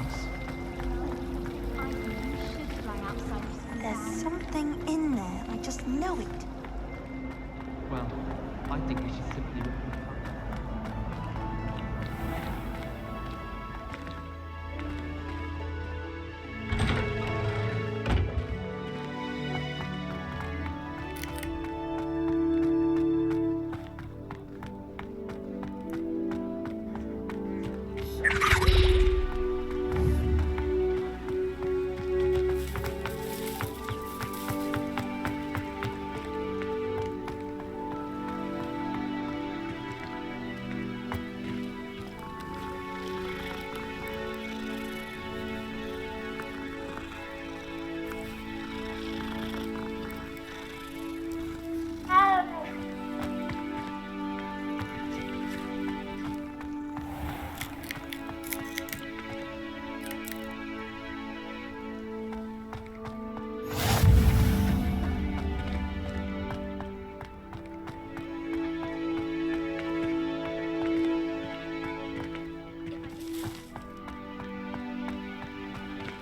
class. I think you should fly outside of school. There's something in there. I just know it. Well, I think we should simply rip them apart.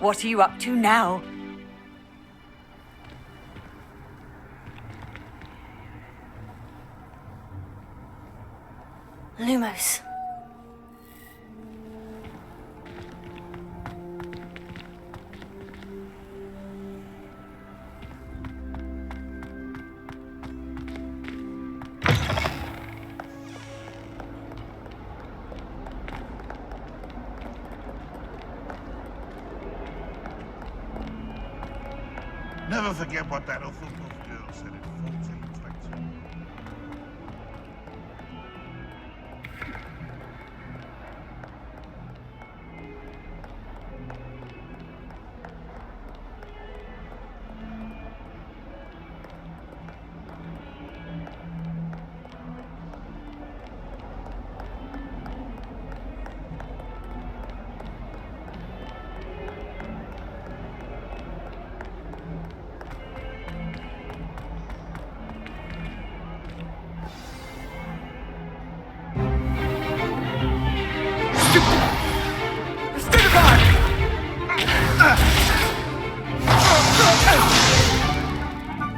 What are you up to now? Lumos. Never forget what that Hufflepuff girl said at 14, Inspector.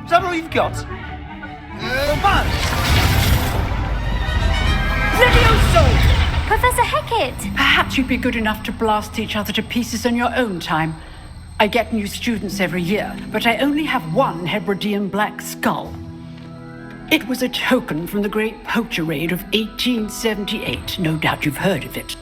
Is that all you've got? Levioso! Professor Hecat! Perhaps you'd be good enough to blast each other to pieces in your own time. I get new students every year, but I only have one Hebridean black skull. It was a token from the Great Poacher Raid of 1878. No doubt you've heard of it.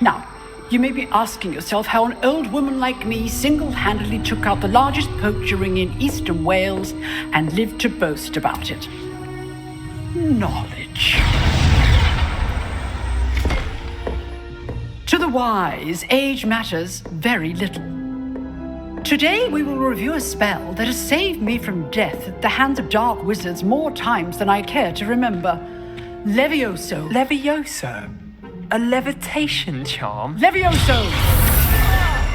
Now, you may be asking yourself how an old woman like me single-handedly took out the largest poacher ring in eastern Wales and lived to boast about it. Knowledge. To the wise, age matters very little. Today we will review a spell that has saved me from death at the hands of dark wizards more times than I care to remember. Levioso. Levioso? A levitation charm? Levioso!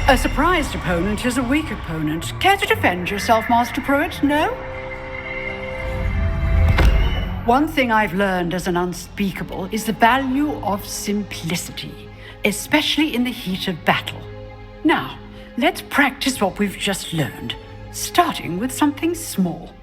A surprised opponent is a weak opponent. Care to defend yourself, Master Pruitt? No? One thing I've learned as an unspeakable is the value of simplicity, especially in the heat of battle. Now, let's practice what we've just learned, starting with something small.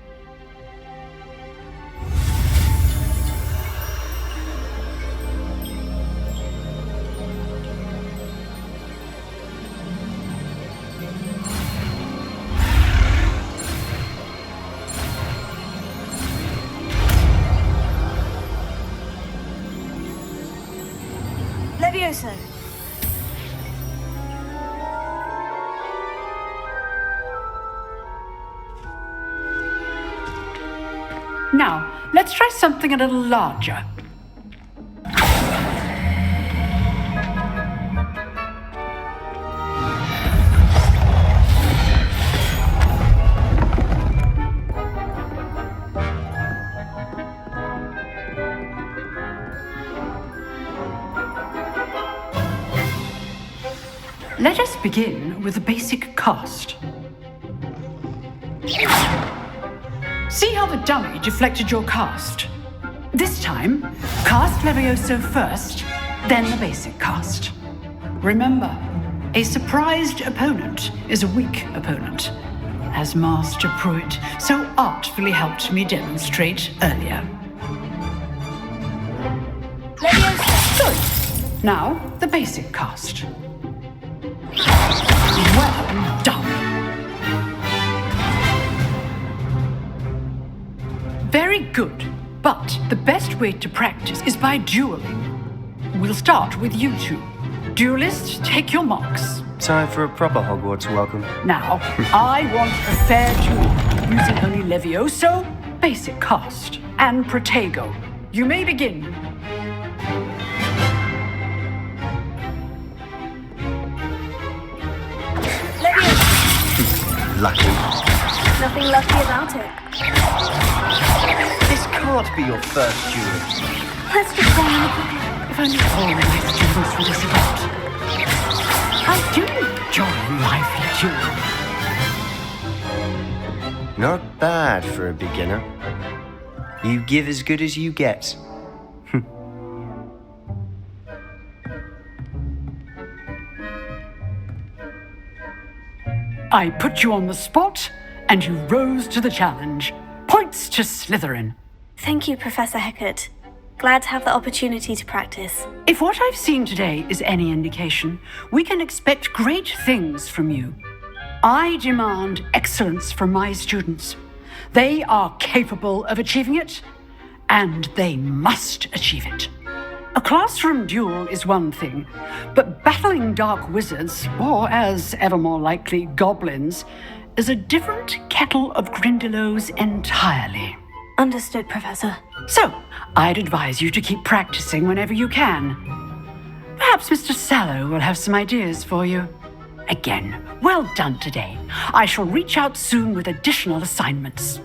Levioso. Now, let's try something a little larger. Let us begin with the basic cast. See how the dummy deflected your cast? This time, cast Levioso first, then the basic cast. Remember, A surprised opponent is a weak opponent, as Master Pruitt so artfully helped me demonstrate earlier. Good. Now, the basic cast. Well done. Very good. But the best way to practice is by dueling. We'll start with you two. Duelists, take your marks. Time for a proper Hogwarts welcome. Now, I want a fair duel, using only Levioso, basic cast, and Protego. You may begin. Lucky. Nothing lucky about it. This can't be your first duel. Let's just go and look at it. If only all my students were this about. I do enjoy a lively duel. Not bad for a beginner. You give as good as you get. I put you on the spot, and you rose to the challenge. Points to Slytherin. Thank you, Professor Hecat. Glad to have the opportunity to practice. If what I've seen today is any indication, we can expect great things from you. I demand excellence from my students. They are capable of achieving it, and they must achieve it. A classroom duel is one thing, but battling dark wizards, or as ever more likely, goblins, is a different kettle of Grindylows entirely. Understood, Professor. So, I'd advise you to keep practicing whenever you can. Perhaps Mr. Sallow will have some ideas for you. Again, well done today. I shall reach out soon with additional assignments.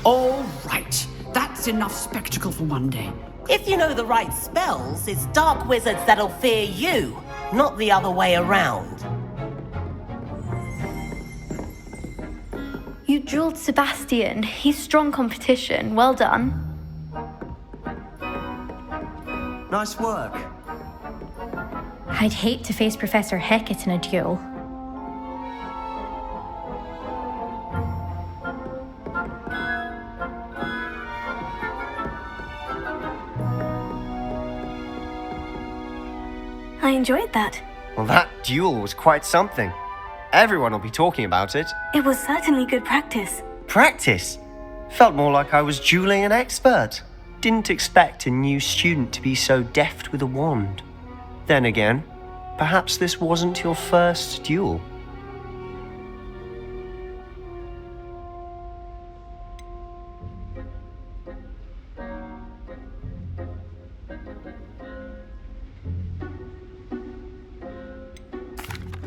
All right. That's enough spectacle for one day. If you know the right spells, it's dark wizards that'll fear you, not the other way around. You drilled Sebastian. He's strong competition. Well done. Nice work. I'd hate to face Professor Hecat in a duel. I enjoyed that. Well, that duel was quite something. Everyone will be talking about it. It was certainly good practice. Practice? Felt more like I was dueling an expert. Didn't expect a new student to be so deft with a wand. Then again, perhaps this wasn't your first duel.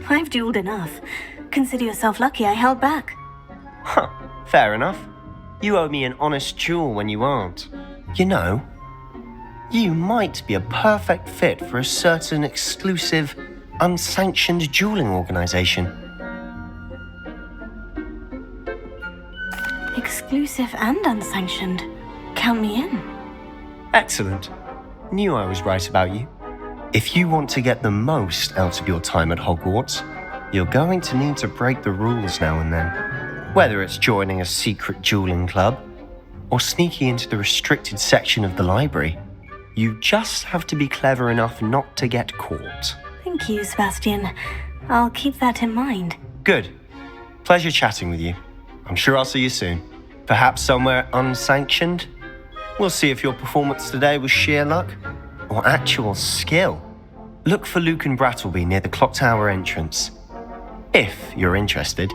I've dueled enough. Consider yourself lucky I held back. Huh, fair enough. You owe me an honest duel when you aren't. You know, you might be a perfect fit for a certain exclusive, unsanctioned dueling organization. Exclusive and unsanctioned. Count me in. Excellent. Knew I was right about you. If you want to get the most out of your time at Hogwarts, you're going to need to break the rules now and then. Whether it's joining a secret dueling club or sneaking into the restricted section of the library, you just have to be clever enough not to get caught. Thank you, Sebastian. I'll keep that in mind. Good. Pleasure chatting with you. I'm sure I'll see you soon. Perhaps somewhere unsanctioned? We'll see if your performance today was sheer luck or actual skill. Look for Luke and Brattleby near the clock tower entrance, if you're interested.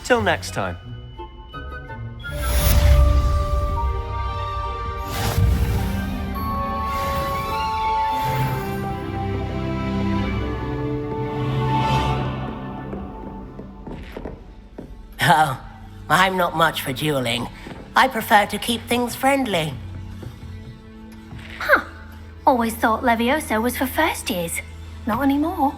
Till next time. Oh, I'm not much for dueling. I prefer to keep things friendly. Always thought Levioso was for first years. Not anymore.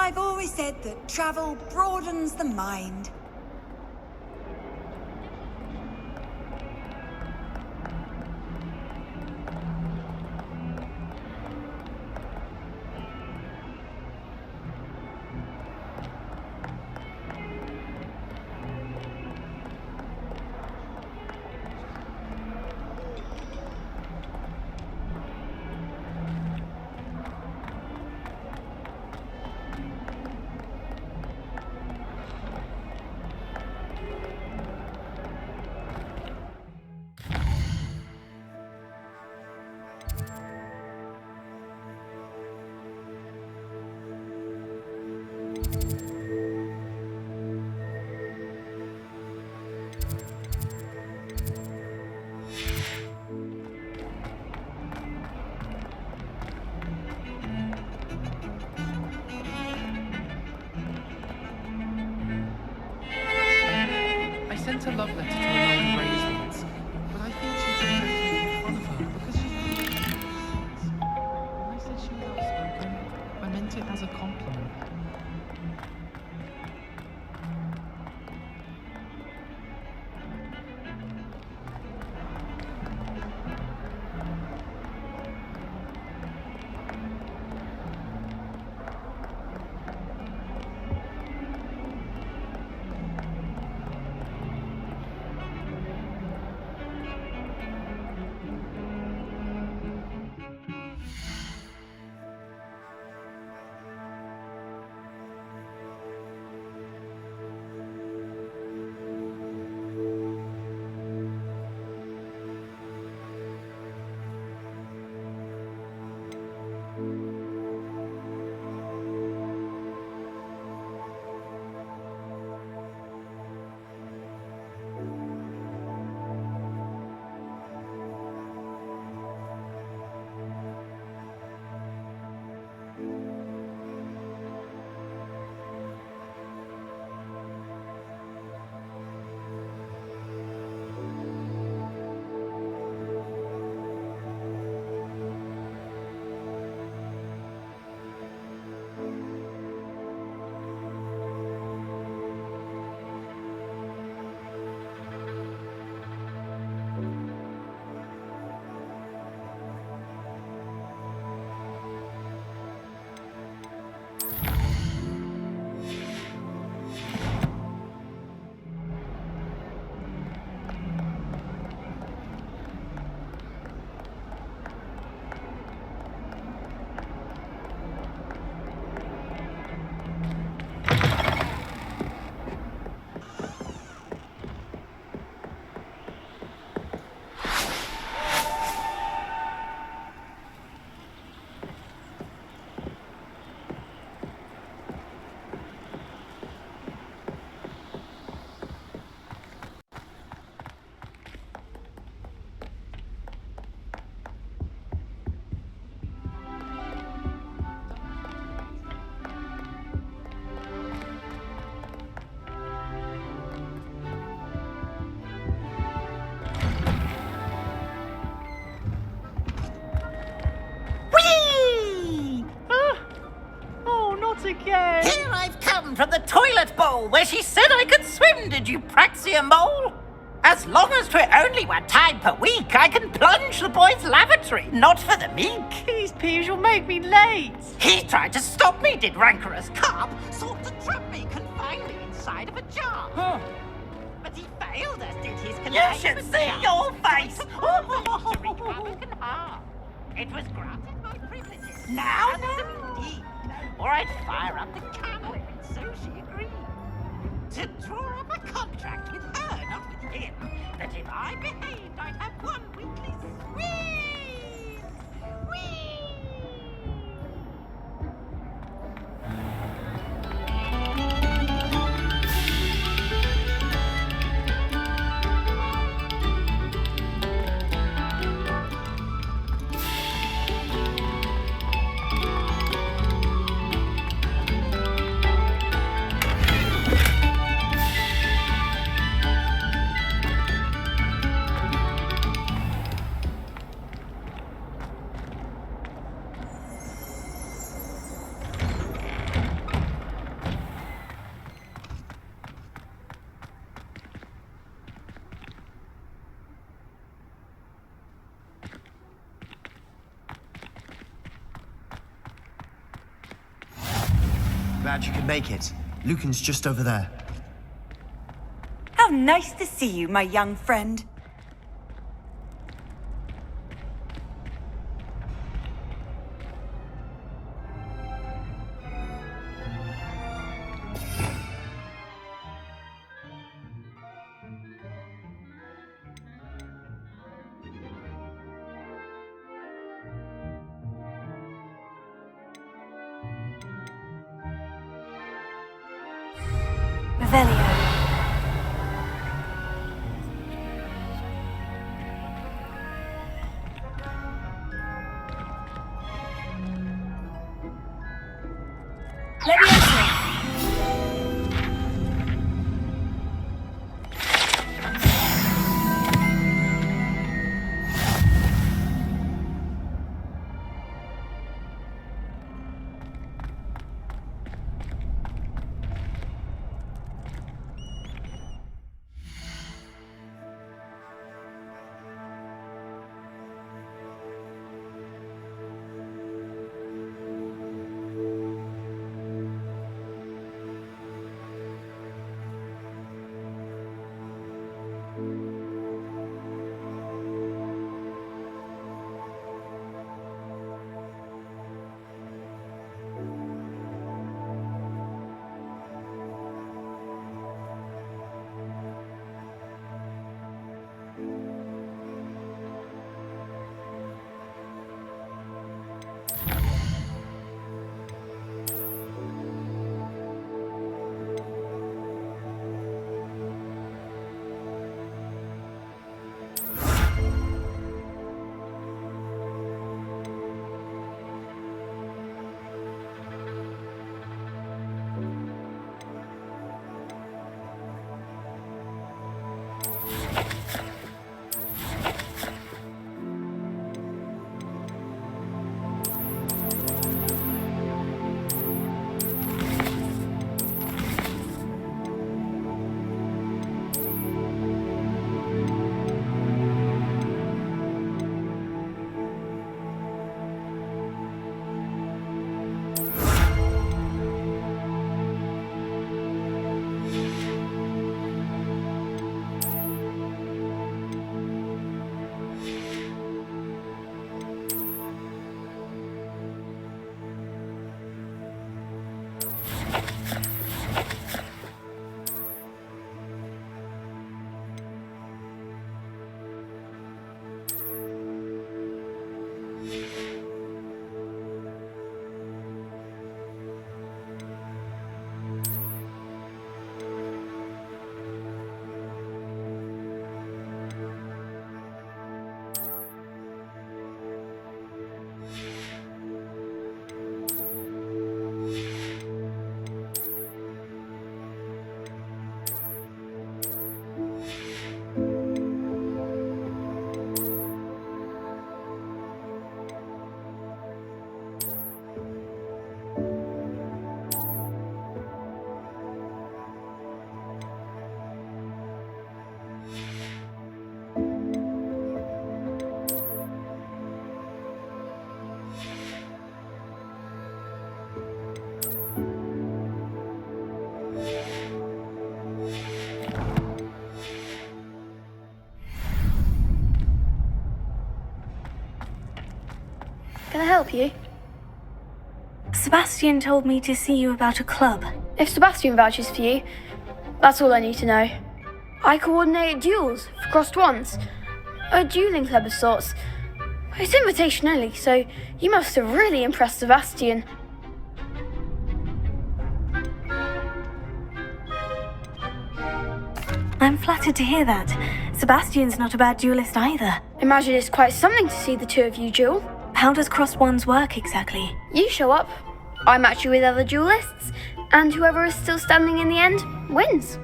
I've always said that travel broadens the mind. I sent a love letter to Ramona Reyes once, but I think she thinks I was making fun of her because she's really nice. When I said she was outspoken, I meant it as a compliment. Again. Here I've come from the toilet bowl where she said I could swim, did you praxia mole? As long as 'twere only one time per week, I can plunge the boy's lavatory, not for the meek. These peas will make me late. He tried to stop me, did rancorous carp, sought to trap me, confine me inside of a jar. Huh. But he failed, as did his containment. You should see your face. To wreak havoc and harm. It was granted my privileges. Now? Indeed. Or I'd fire up the camel, and so she agreed. To draw up a contract with her, not with him, that if I behaved, I'd have one weekly swing. Whee! glad you could make it. Lucan's just over there. How nice to see you, my young friend. Revelio. Levioso. Can I help you? Sebastian told me to see you about a club. If Sebastian vouches for you, that's all I need to know. I coordinate duels for crossed wands. A dueling club of sorts. It's invitation only, so you must have really impressed Sebastian. I'm flattered to hear that. Sebastian's not a bad duelist either. Imagine it's quite something to see the two of you duel. How does crossed wands work exactly? You show up, I match you with other duelists, and whoever is still standing in the end wins.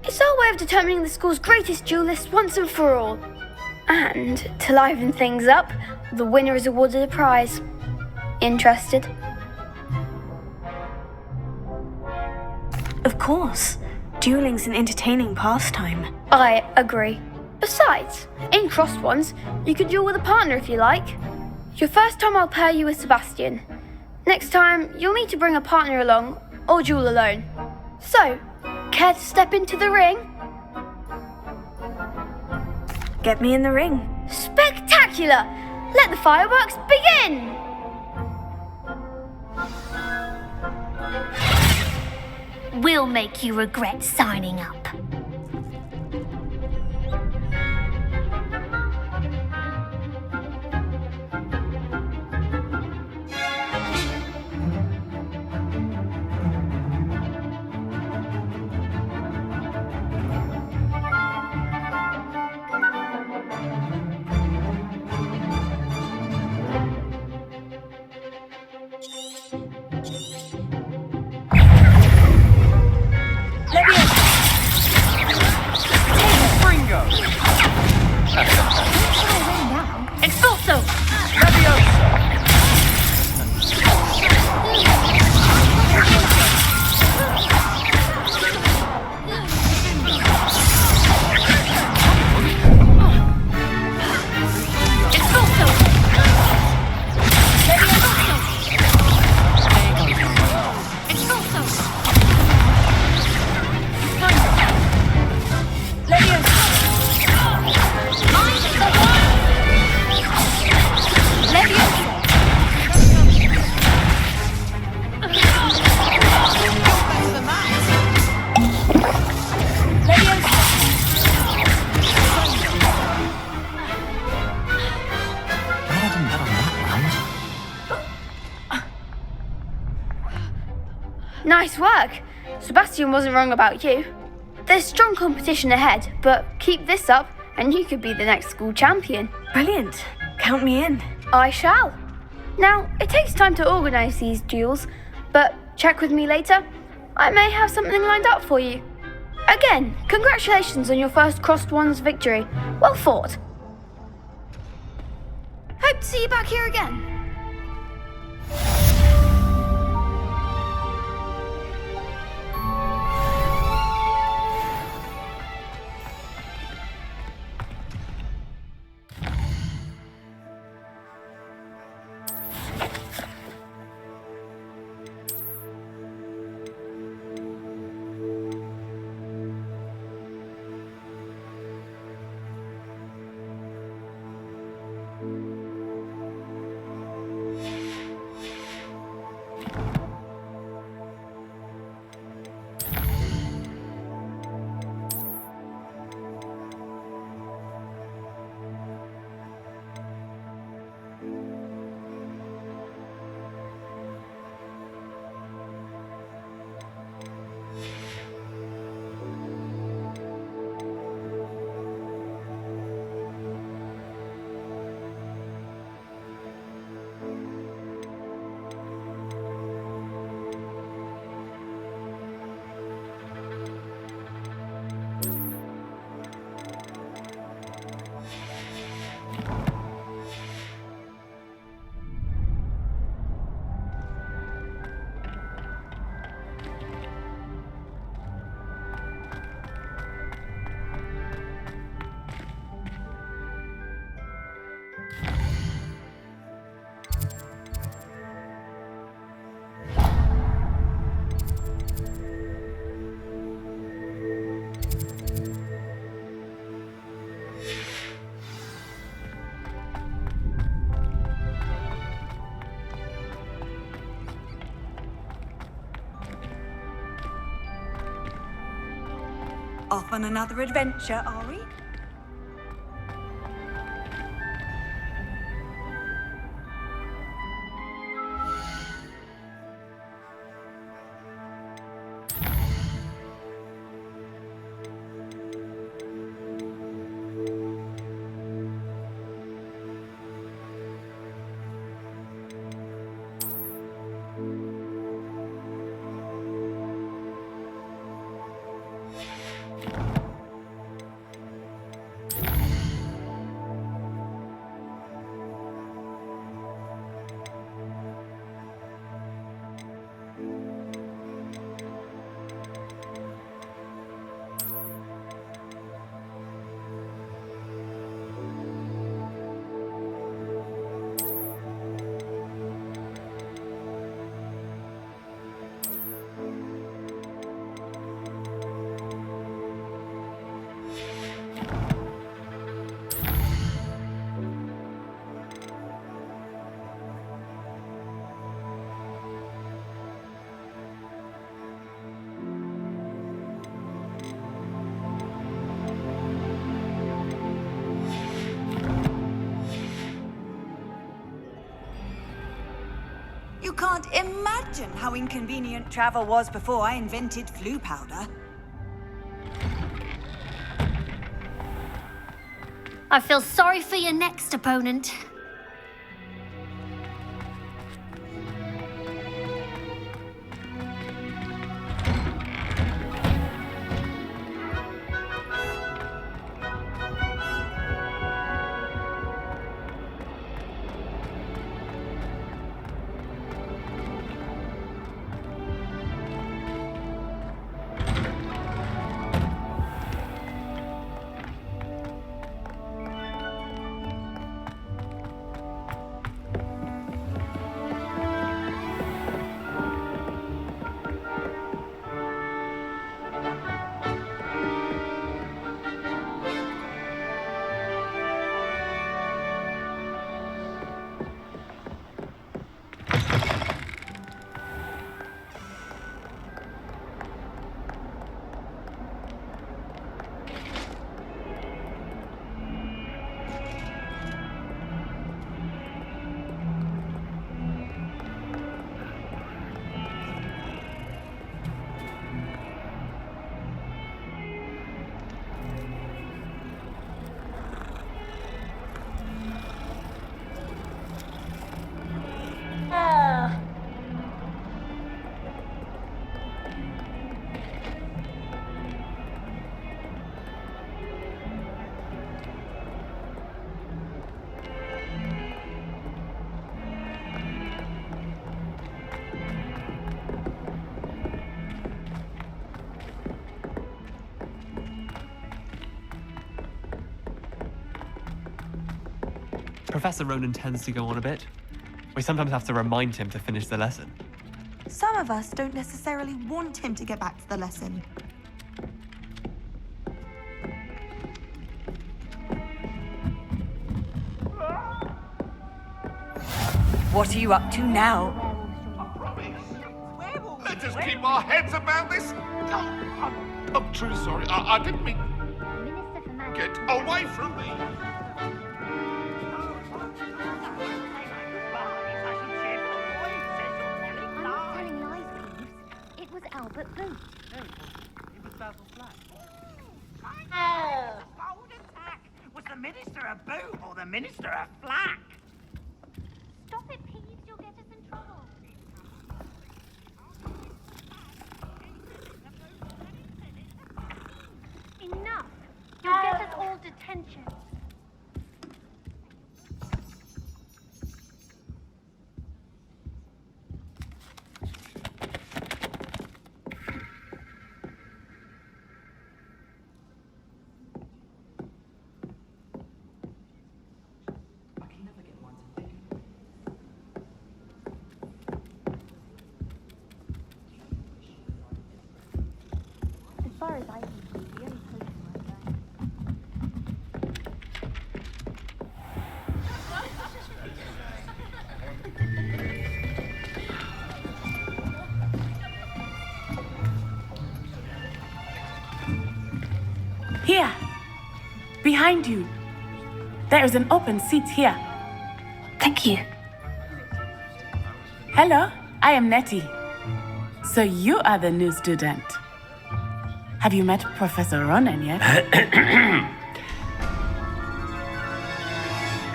It's our way of determining the school's greatest duelist once and for all. And to liven things up, the winner is awarded a prize. Interested? Of course. Dueling's an entertaining pastime. I agree. Besides, in crossed ones, you could duel with a partner if you like. Your first time I'll pair you with Sebastian. Next time, you'll need to bring a partner along, or duel alone. So, care to step into the ring? Get me in the ring. Spectacular! Let the fireworks begin! We'll make you regret signing up. Expulso! Nice work! Sebastian wasn't wrong about you. There's strong competition ahead, but keep this up and you could be the next school champion. Brilliant. Count me in. I shall. Now, it takes time to organise these duels, but check with me later. I may have something lined up for you. Again, congratulations on your first Crossed Wands victory. Well fought. Hope to see you back here again. Off on another adventure, are we? You can't imagine how inconvenient travel was before I invented flu powder. I feel sorry for your next opponent. Professor Ronan tends to go on a bit. We sometimes have to remind him to finish the lesson. Some of us don't necessarily want him to get back to the lesson. What are you up to now? Let's just keep our heads about this. I'm truly sorry. I didn't mean. Get away from me! It was Albert Booth. No, it was Basil Black. Oh! The bold attack! Was the Minister a boot or the Minister a flack? Stop it, Peeves. You'll get us in trouble. Enough. You'll get us all detention. As far as I can see, the only potion Here, behind you. There is an open seat here. Thank you. Hello, I am Nettie. So you are the new student. Have you met Professor Ronan yet?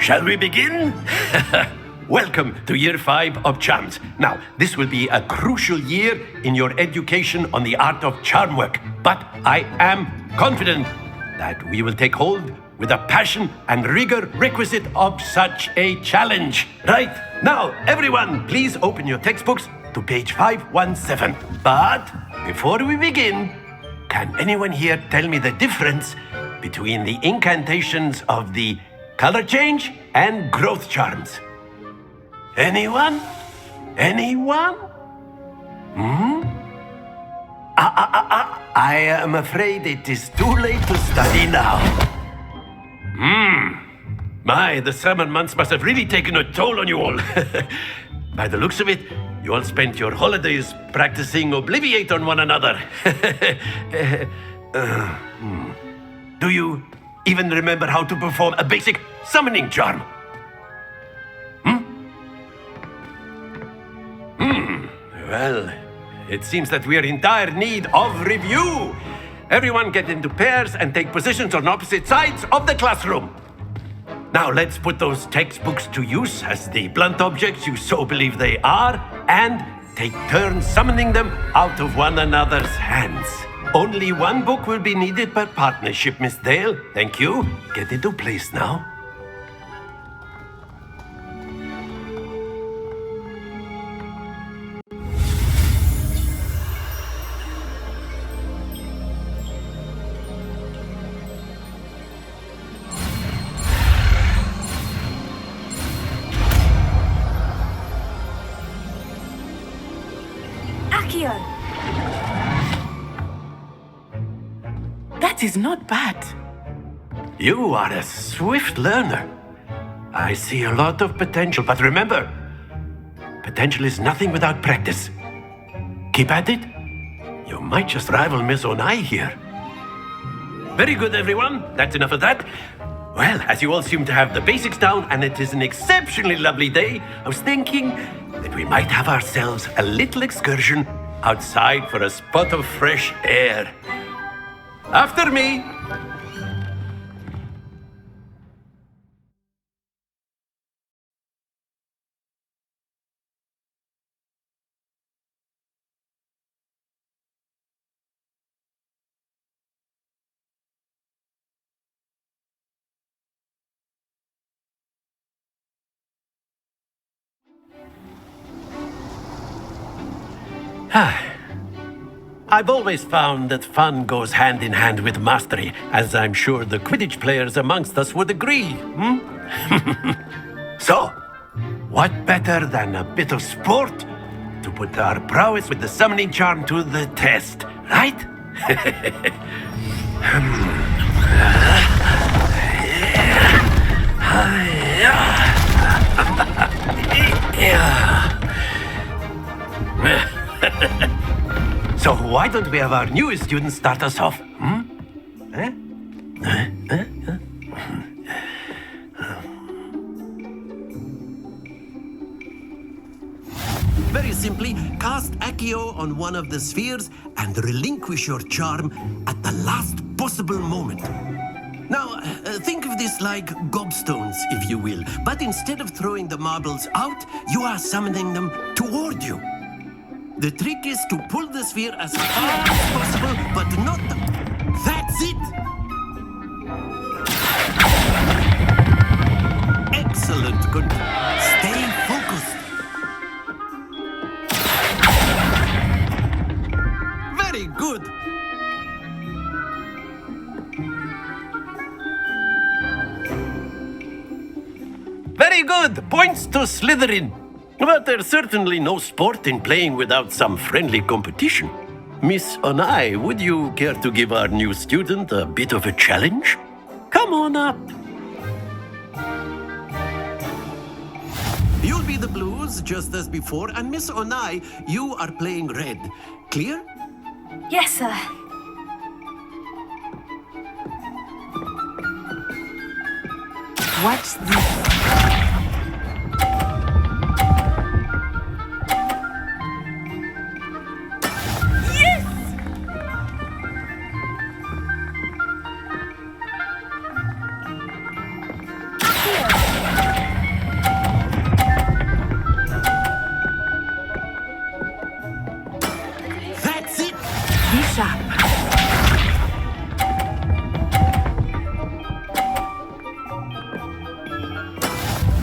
Shall we begin? Welcome to Year 5 of Charms. Now, this will be a crucial year in your education on the art of charm work, but I am confident that we will take hold with the passion and rigor requisite of such a challenge. Right, now, everyone, please open your textbooks to page 517. But before we begin, can anyone here tell me the difference between the incantations of the color change and growth charms? Anyone? Anyone? I am afraid it is too late to study now. My, the summer months must have really taken a toll on you all. By the looks of it, you all spent your holidays practicing Obliviate on one another. Do you even remember how to perform a basic summoning charm? Well, it seems that we are in dire need of review. Everyone get into pairs and take positions on opposite sides of the classroom. Now let's put those textbooks to use as the blunt objects you so believe they are, and take turns summoning them out of one another's hands. Only one book will be needed per partnership, Miss Dale. Thank you. Get into place now. Accio! That is not bad. You are a swift learner. I see a lot of potential, but remember, potential is nothing without practice. Keep at it. You might just rival Miss Onai here. Very good, everyone. That's enough of that. Well, as you all seem to have the basics down, and it is an exceptionally lovely day, I was thinking that we might have ourselves a little excursion outside for a spot of fresh air. After me. I've always found that fun goes hand in hand with mastery, as I'm sure the Quidditch players amongst us would agree. So, what better than a bit of sport to put our prowess with the summoning charm to the test, right? So why don't we have our newest student start us off? Very simply, cast Accio on one of the spheres and relinquish your charm at the last possible moment. Now, think of this like gobstones, if you will, but instead of throwing the marbles out, you are summoning them toward you. The trick is to pull the sphere as far as possible, but not... That's it! Excellent. Good. Stay focused. Very good. Very good. Points to Slytherin. But there's certainly no sport in playing without some friendly competition. Miss Onai, would you care to give our new student a bit of a challenge? Come on up. You'll be the blues, just as before, and Miss Onai, you are playing red. Clear? Yes, sir. What's this?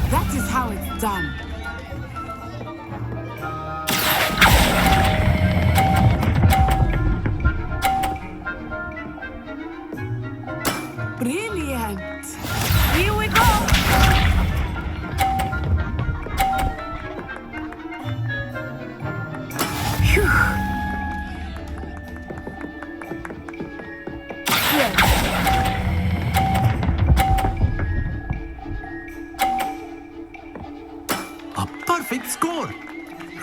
That is how it's done. Brilliant. Here we go. Phew. Perfect score.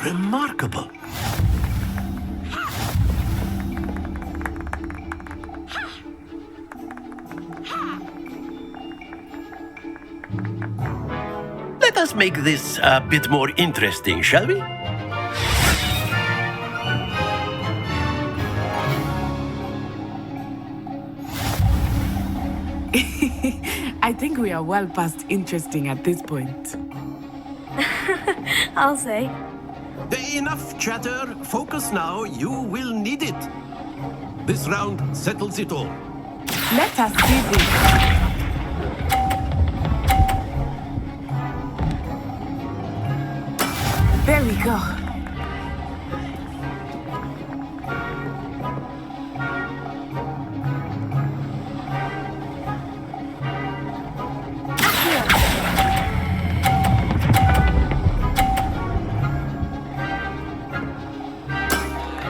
Remarkable. Let us make this a bit more interesting, shall we? I think we are well past interesting at this point. I'll say. Enough chatter. Focus now. You will need it. This round settles it all. Let us see this. There we go.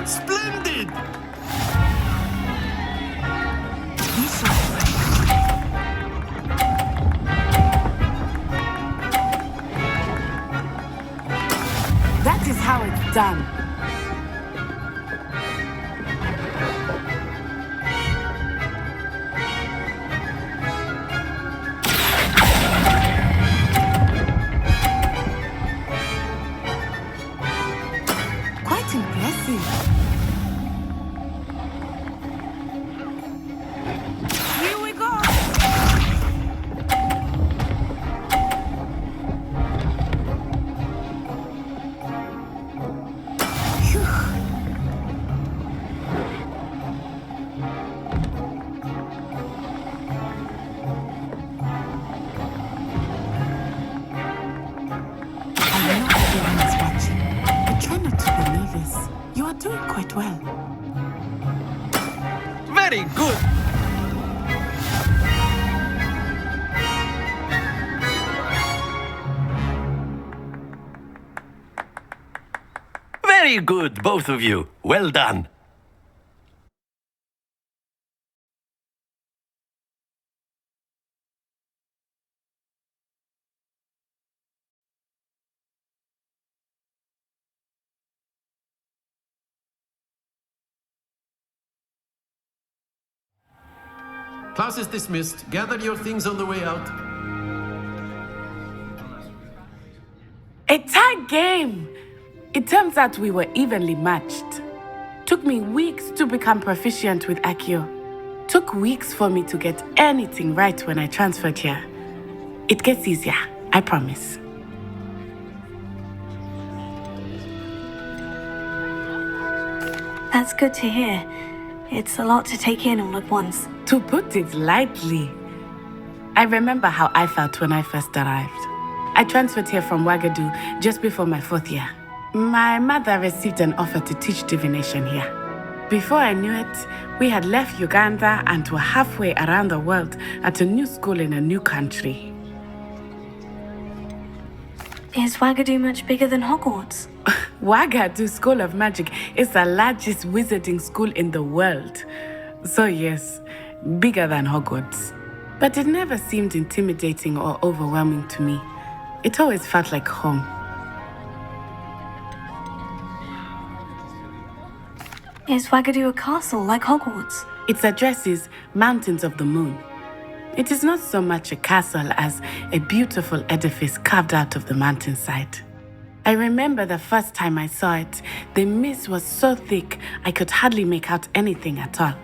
Splendid! That is how it's done. Quite impressive. Here we go. You are doing quite well. Very good. Very good, both of you. Well done. Class is dismissed. Gather your things on the way out. A tie game! It turns out we were evenly matched. Took me weeks to become proficient with Accio. Took weeks for me to get anything right when I transferred here. It gets easier, I promise. That's good to hear. It's a lot to take in all at once. To put it lightly, I remember how I felt when I first arrived. I transferred here from Ouagadougou just before my 4th year. My mother received an offer to teach divination here. Before I knew it, we had left Uganda and were halfway around the world at a new school in a new country. Is Ouagadougou much bigger than Hogwarts? Ouagadougou School of Magic is the largest wizarding school in the world. So yes, bigger than Hogwarts. But it never seemed intimidating or overwhelming to me. It always felt like home. Is Ouagadougou a castle like Hogwarts? Its address is Mountains of the Moon. It is not so much a castle as a beautiful edifice carved out of the mountainside. I remember the first time I saw it, the mist was so thick I could hardly make out anything at all.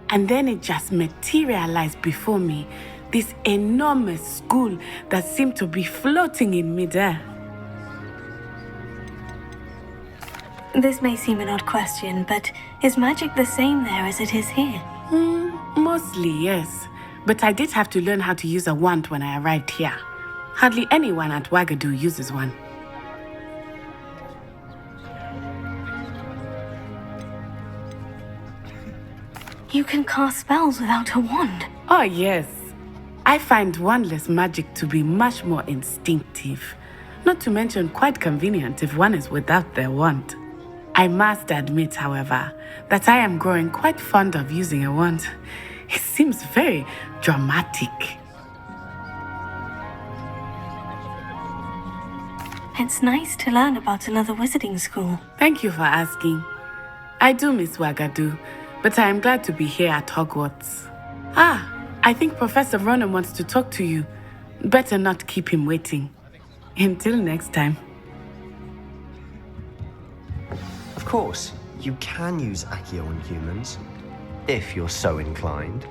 And then it just materialized before me, this enormous school that seemed to be floating in midair. This may seem an odd question, but is magic the same there as it is here? Mostly, yes. But I did have to learn how to use a wand when I arrived here. Hardly anyone at Ouagadougou uses one. You can cast spells without a wand. Oh, yes. I find wandless magic to be much more instinctive. Not to mention quite convenient if one is without their wand. I must admit, however, that I am growing quite fond of using a wand. It seems very dramatic. It's nice to learn about another wizarding school. Thank you for asking. I do miss Ouagadougou, but I am glad to be here at Hogwarts. I think Professor Ronan wants to talk to you. Better not keep him waiting. Until next time. Of course, you can use Accio on humans, if you're so inclined.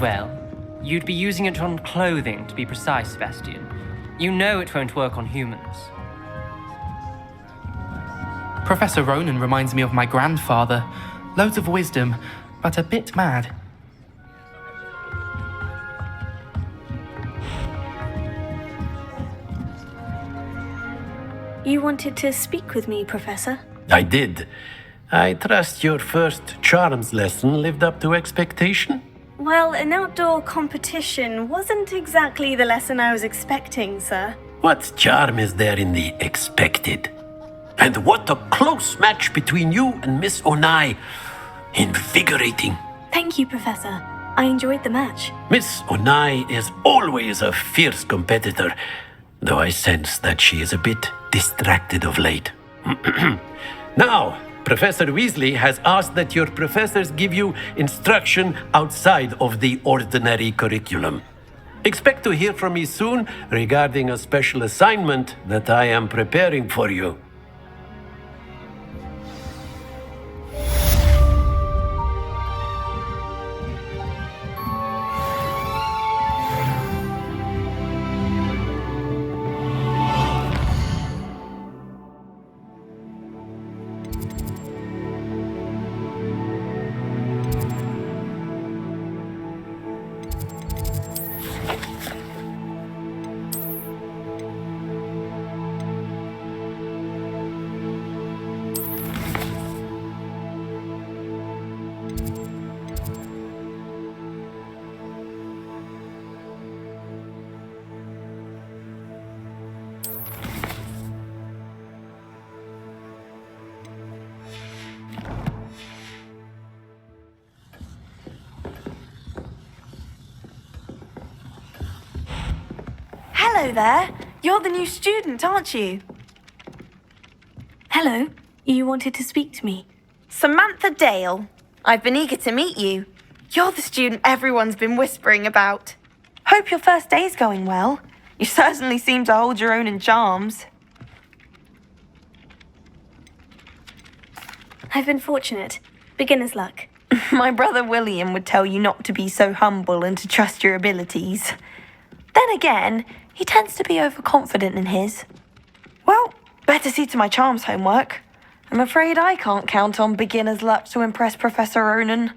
Well, You'd be using it on clothing, to be precise, Sebastian. You know it won't work on humans. Professor Ronan reminds me of my grandfather. Loads of wisdom, but a bit mad. You wanted to speak with me, Professor? I did. I trust your first charms lesson lived up to expectation? Well, an outdoor competition wasn't exactly the lesson I was expecting, sir. What charm is there in the expected? And what a close match between you and Miss Onai. Invigorating. Thank you, Professor. I enjoyed the match. Miss Onai is always a fierce competitor, though I sense that she is a bit distracted of late. Now, Professor Weasley has asked that your professors give you instruction outside of the ordinary curriculum. Expect to hear from me soon regarding a special assignment that I am preparing for you. Hello there. You're the new student, aren't you? Hello. You wanted to speak to me? Samantha Dale. I've been eager to meet you. You're the student everyone's been whispering about. Hope your first day's going well. You certainly seem to hold your own in charms. I've been fortunate. Beginner's luck. My brother William would tell you not to be so humble and to trust your abilities. Then again, he tends to be overconfident in his. Well, better see to my charms homework. I'm afraid I can't count on beginner's luck to impress Professor Ronan.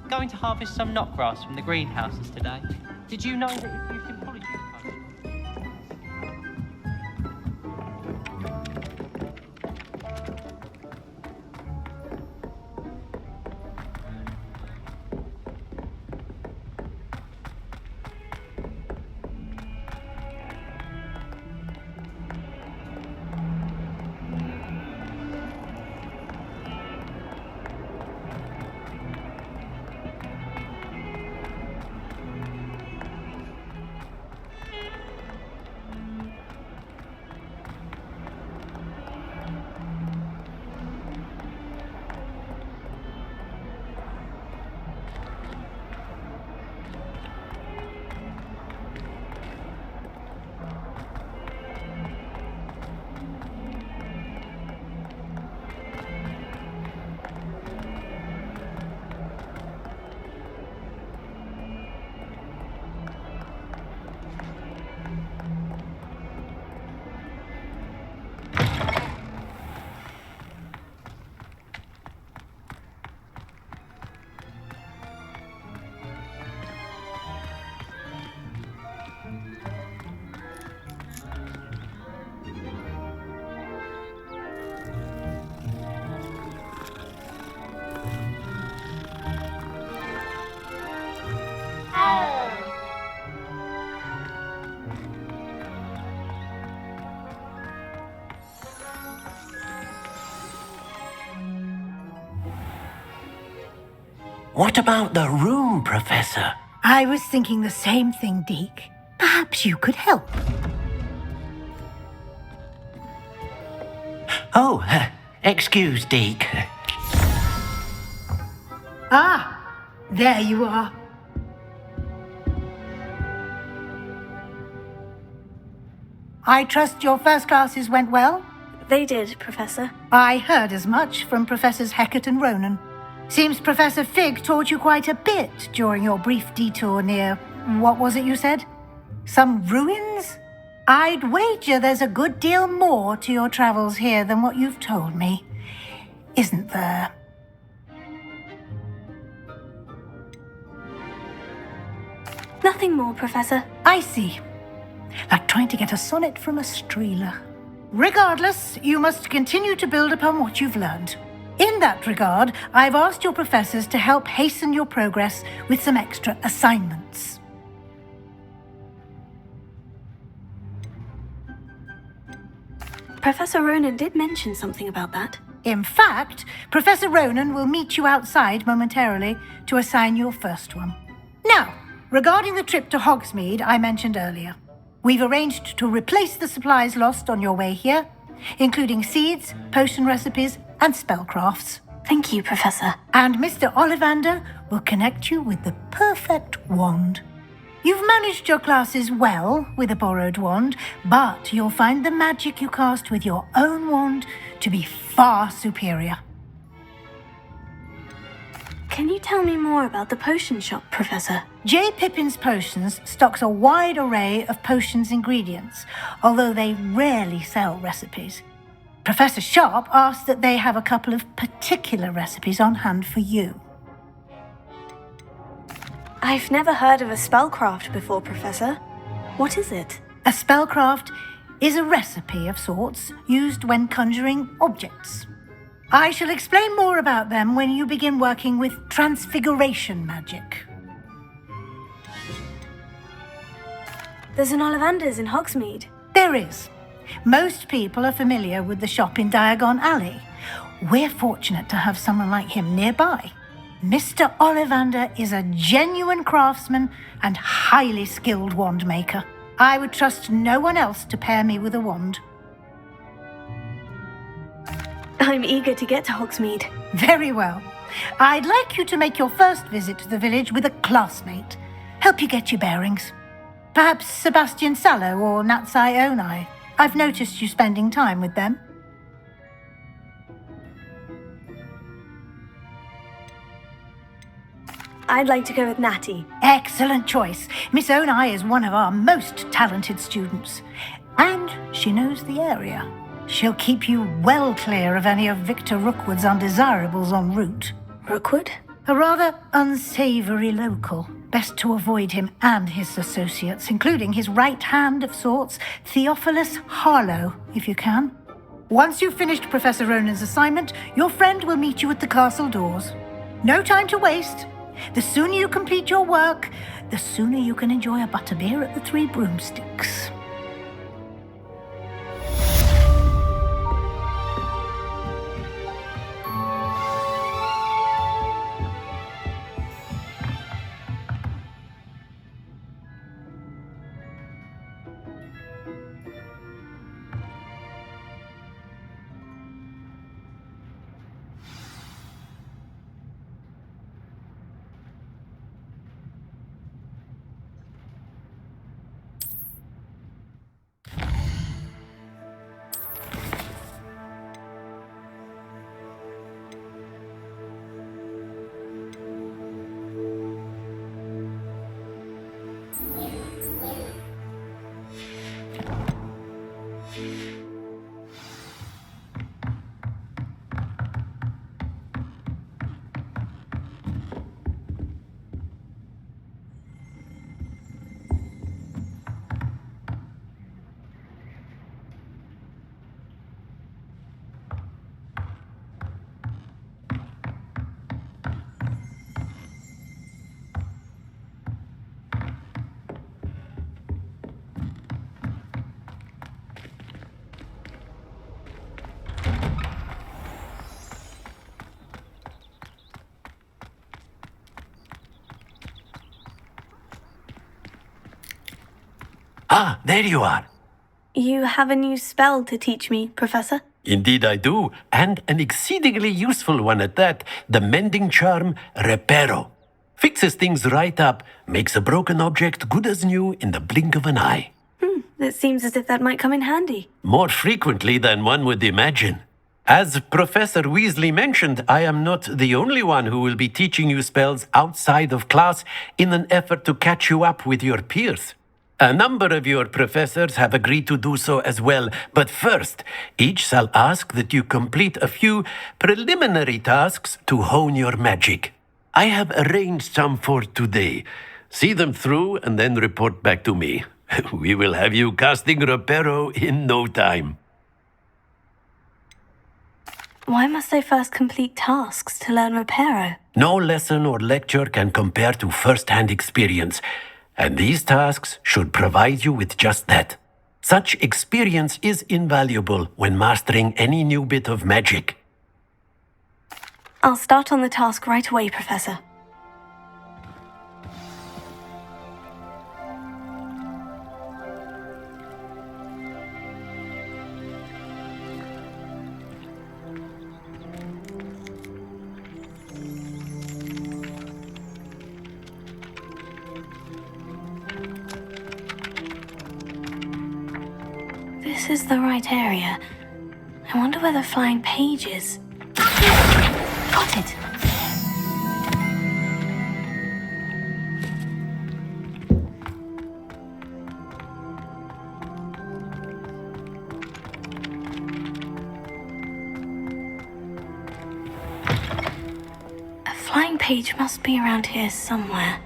Going to harvest some knotgrass from the greenhouses today. Did you know that if you can polyjuice What about the room, Professor? I was thinking the same thing, Deke. Perhaps you could help. Oh, excuse, Deke. Ah, there you are. I trust your first classes went well? They did, Professor. I heard as much from Professors Hecat and Ronan. Seems Professor Fig taught you quite a bit during your brief detour near... what was it you said? Some ruins? I'd wager there's a good deal more to your travels here than what you've told me. Isn't there? Nothing more, Professor. I see. Like trying to get a sonnet from a streeler. Regardless, you must continue to build upon what you've learned. In that regard, I've asked your professors to help hasten your progress with some extra assignments. Professor Ronan did mention something about that. In fact, Professor Ronan will meet you outside momentarily to assign your first one. Now, regarding the trip to Hogsmeade I mentioned earlier, we've arranged to replace the supplies lost on your way here, including seeds, potion recipes, and spellcrafts. Thank you, Professor. And Mr. Ollivander will connect you with the perfect wand. You've managed your classes well with a borrowed wand, but you'll find the magic you cast with your own wand to be far superior. Can you tell me more about the potion shop, Professor? J. Pippin's Potions stocks a wide array of potions ingredients, although they rarely sell recipes. Professor Sharp asked that they have a couple of particular recipes on hand for you. I've never heard of a spellcraft before, Professor. What is it? A spellcraft is a recipe of sorts used when conjuring objects. I shall explain more about them when you begin working with transfiguration magic. There's an Ollivander's in Hogsmeade. There is. Most people are familiar with the shop in Diagon Alley. We're fortunate to have someone like him nearby. Mr. Ollivander is a genuine craftsman and highly skilled wand maker. I would trust no one else to pair me with a wand. I'm eager to get to Hogsmeade. Very well. I'd like you to make your first visit to the village with a classmate. Help you get your bearings. Perhaps Sebastian Sallow or Natsai Onai. I've noticed you spending time with them. I'd like to go with Natty. Excellent choice. Miss Onai is one of our most talented students. And she knows the area. She'll keep you well clear of any of Victor Rookwood's undesirables en route. Rookwood? A rather unsavory local. Best to avoid him and his associates, including his right hand of sorts, Theophilus Harlow, if you can. Once you've finished Professor Ronan's assignment, your friend will meet you at the castle doors. No time to waste. The sooner you complete your work, the sooner you can enjoy a butterbeer at the Three Broomsticks. Ah, there you are. You have a new spell to teach me, Professor? Indeed I do, and an exceedingly useful one at that. The mending charm, Reparo. Fixes things right up, makes a broken object good as new in the blink of an eye. It seems as if that might come in handy. More frequently than one would imagine. As Professor Weasley mentioned, I am not the only one who will be teaching you spells outside of class in an effort to catch you up with your peers. A number of your professors have agreed to do so as well, but first, each shall ask that you complete a few preliminary tasks to hone your magic. I have arranged some for today. See them through and then report back to me. We will have you casting Reparo in no time. Why must I first complete tasks to learn Reparo? No lesson or lecture can compare to first-hand experience, and these tasks should provide you with just that. Such experience is invaluable when mastering any new bit of magic. I'll start on the task right away, Professor. This is the right area. I wonder where the flying page is. Got it. A flying page must be around here somewhere.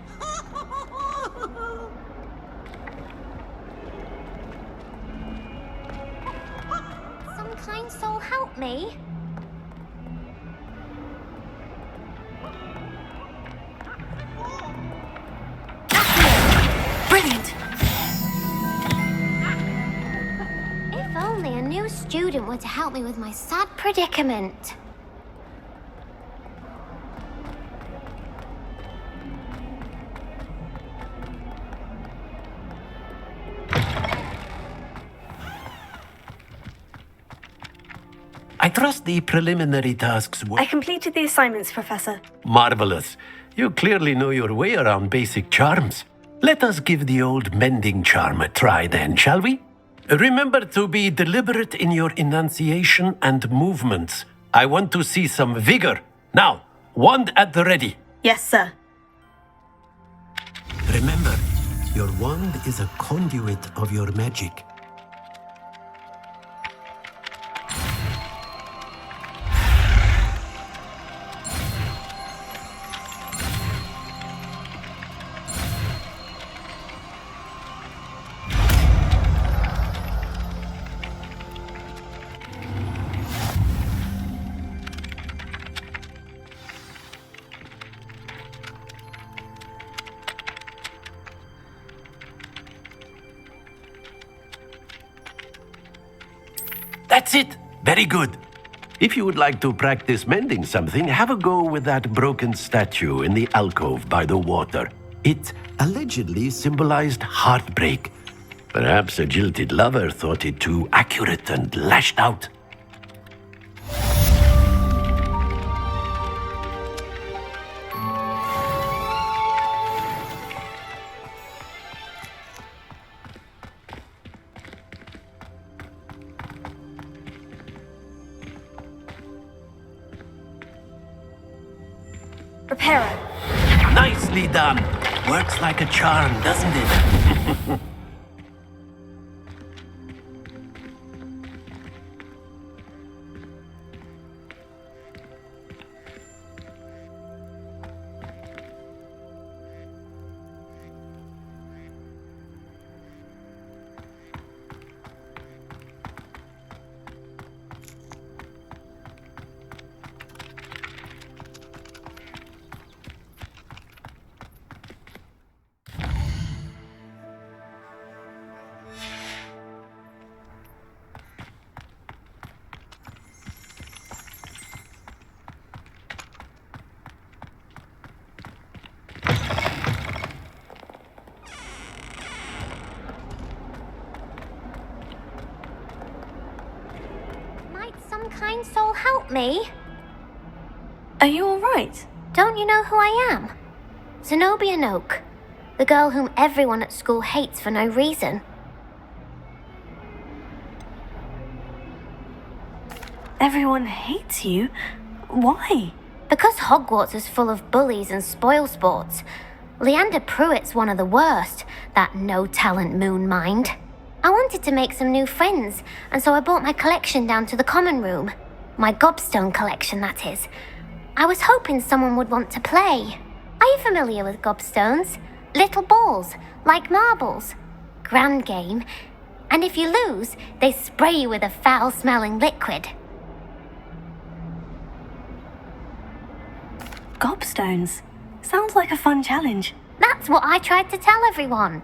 Some kind soul help me. Brilliant! If only a new student were to help me with my sad predicament. I trust the preliminary tasks were I completed the assignments, Professor. marvelous. You clearly know your way around basic charms. Let us give the old mending charm a try then, shall we? Remember to be deliberate in your enunciation and movements. I want to see some vigor. Now, wand at the ready. Yes, sir. Remember, your wand is a conduit of your magic. That's it. Very good. If you would like to practice mending something, have a go with that broken statue in the alcove by the water. It allegedly symbolized heartbreak. Perhaps a jilted lover thought it too accurate and lashed out. Reparo. Nicely done. Works like a charm, doesn't it? help me? Are you alright? Don't you know who I am? Zenobia Noak, the girl whom everyone at school hates for no reason. Everyone hates you? Why? Because Hogwarts is full of bullies and spoilsports. Leander Pruitt's one of the worst, that no-talent moon mind. I wanted to make some new friends, and so I brought my collection down to the common room. My gobstone collection, that is. I was hoping someone would want to play. Are you familiar with gobstones? Little balls, like marbles. Grand game. And if you lose, they spray you with a foul-smelling liquid. Gobstones? Sounds like a fun challenge. That's what I tried to tell everyone.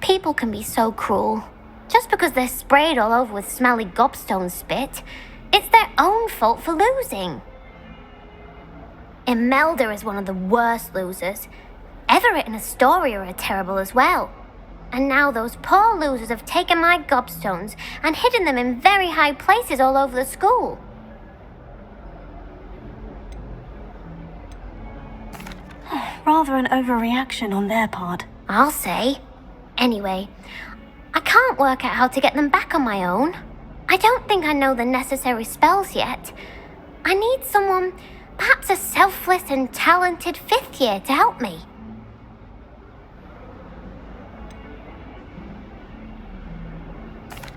People can be so cruel. Just because they're sprayed all over with smelly gobstone spit, it's their own fault for losing. Imelda is one of the worst losers. Everett and Astoria are terrible as well. And now those poor losers have taken my gobstones and hidden them in very high places all over the school. Rather an overreaction on their part. I'll say. Anyway, I can't work out how to get them back on my own. I don't think I know the necessary spells yet. I need someone, perhaps a selfless and talented fifth year to help me.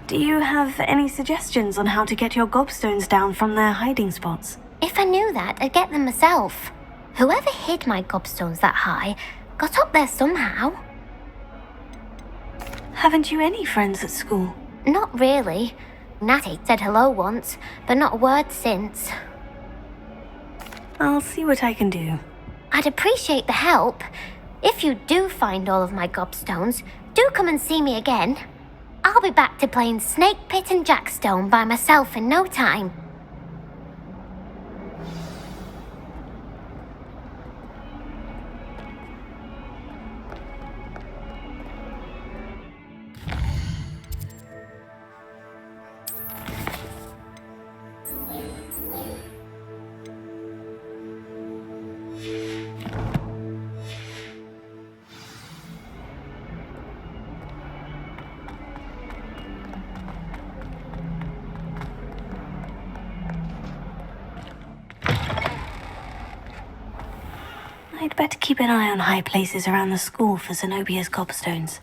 Do you have any suggestions on how to get your gobstones down from their hiding spots? If I knew that, I'd get them myself. Whoever hid my gobstones that high got up there somehow. Haven't you any friends at school? Not really. Natty said hello once, but not a word since. I'll see what I can do. I'd appreciate the help. If you do find all of my gobstones, do come and see me again. I'll be back to playing Snake Pit and Jackstone by myself in no time. I'd better keep an eye on high places around the school for Zenobia's gobstones.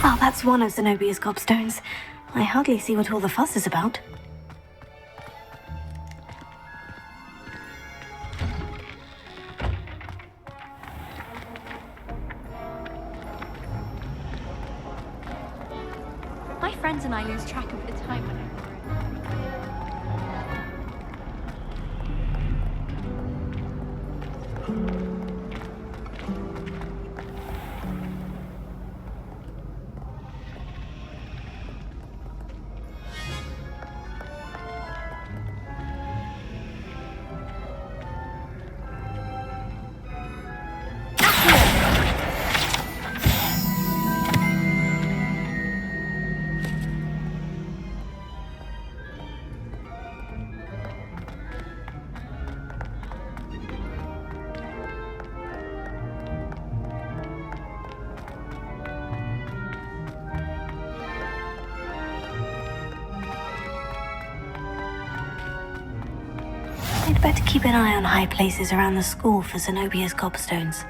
Oh, that's one of Zenobia's gobstones. I hardly see what all the fuss is about. My friends and I lose track of the time when I'd better keep an eye on high places around the school for Zenobia's gobstones.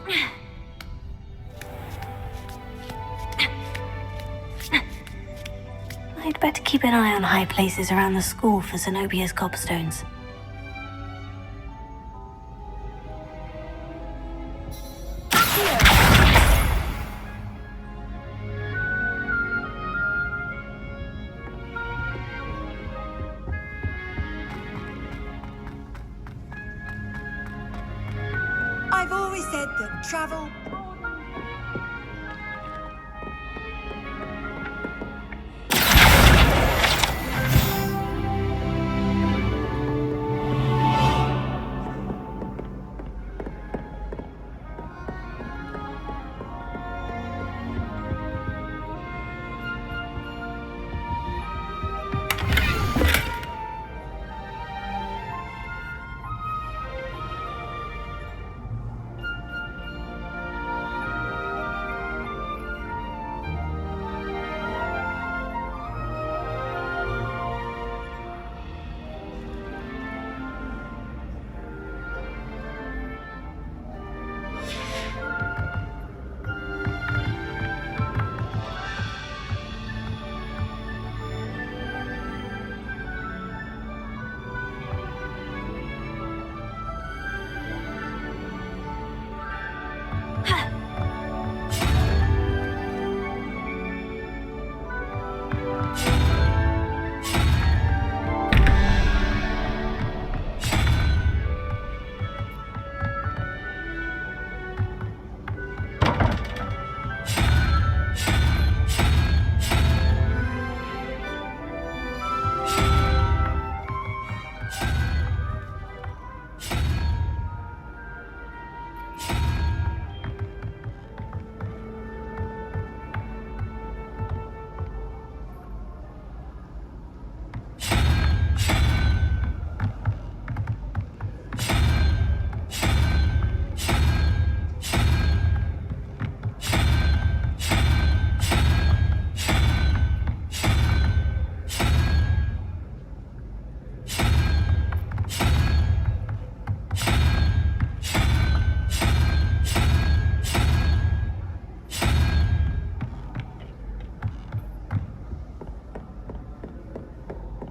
I'd better keep an eye on high places around the school for Zenobia's cobstones. I've always said that travel.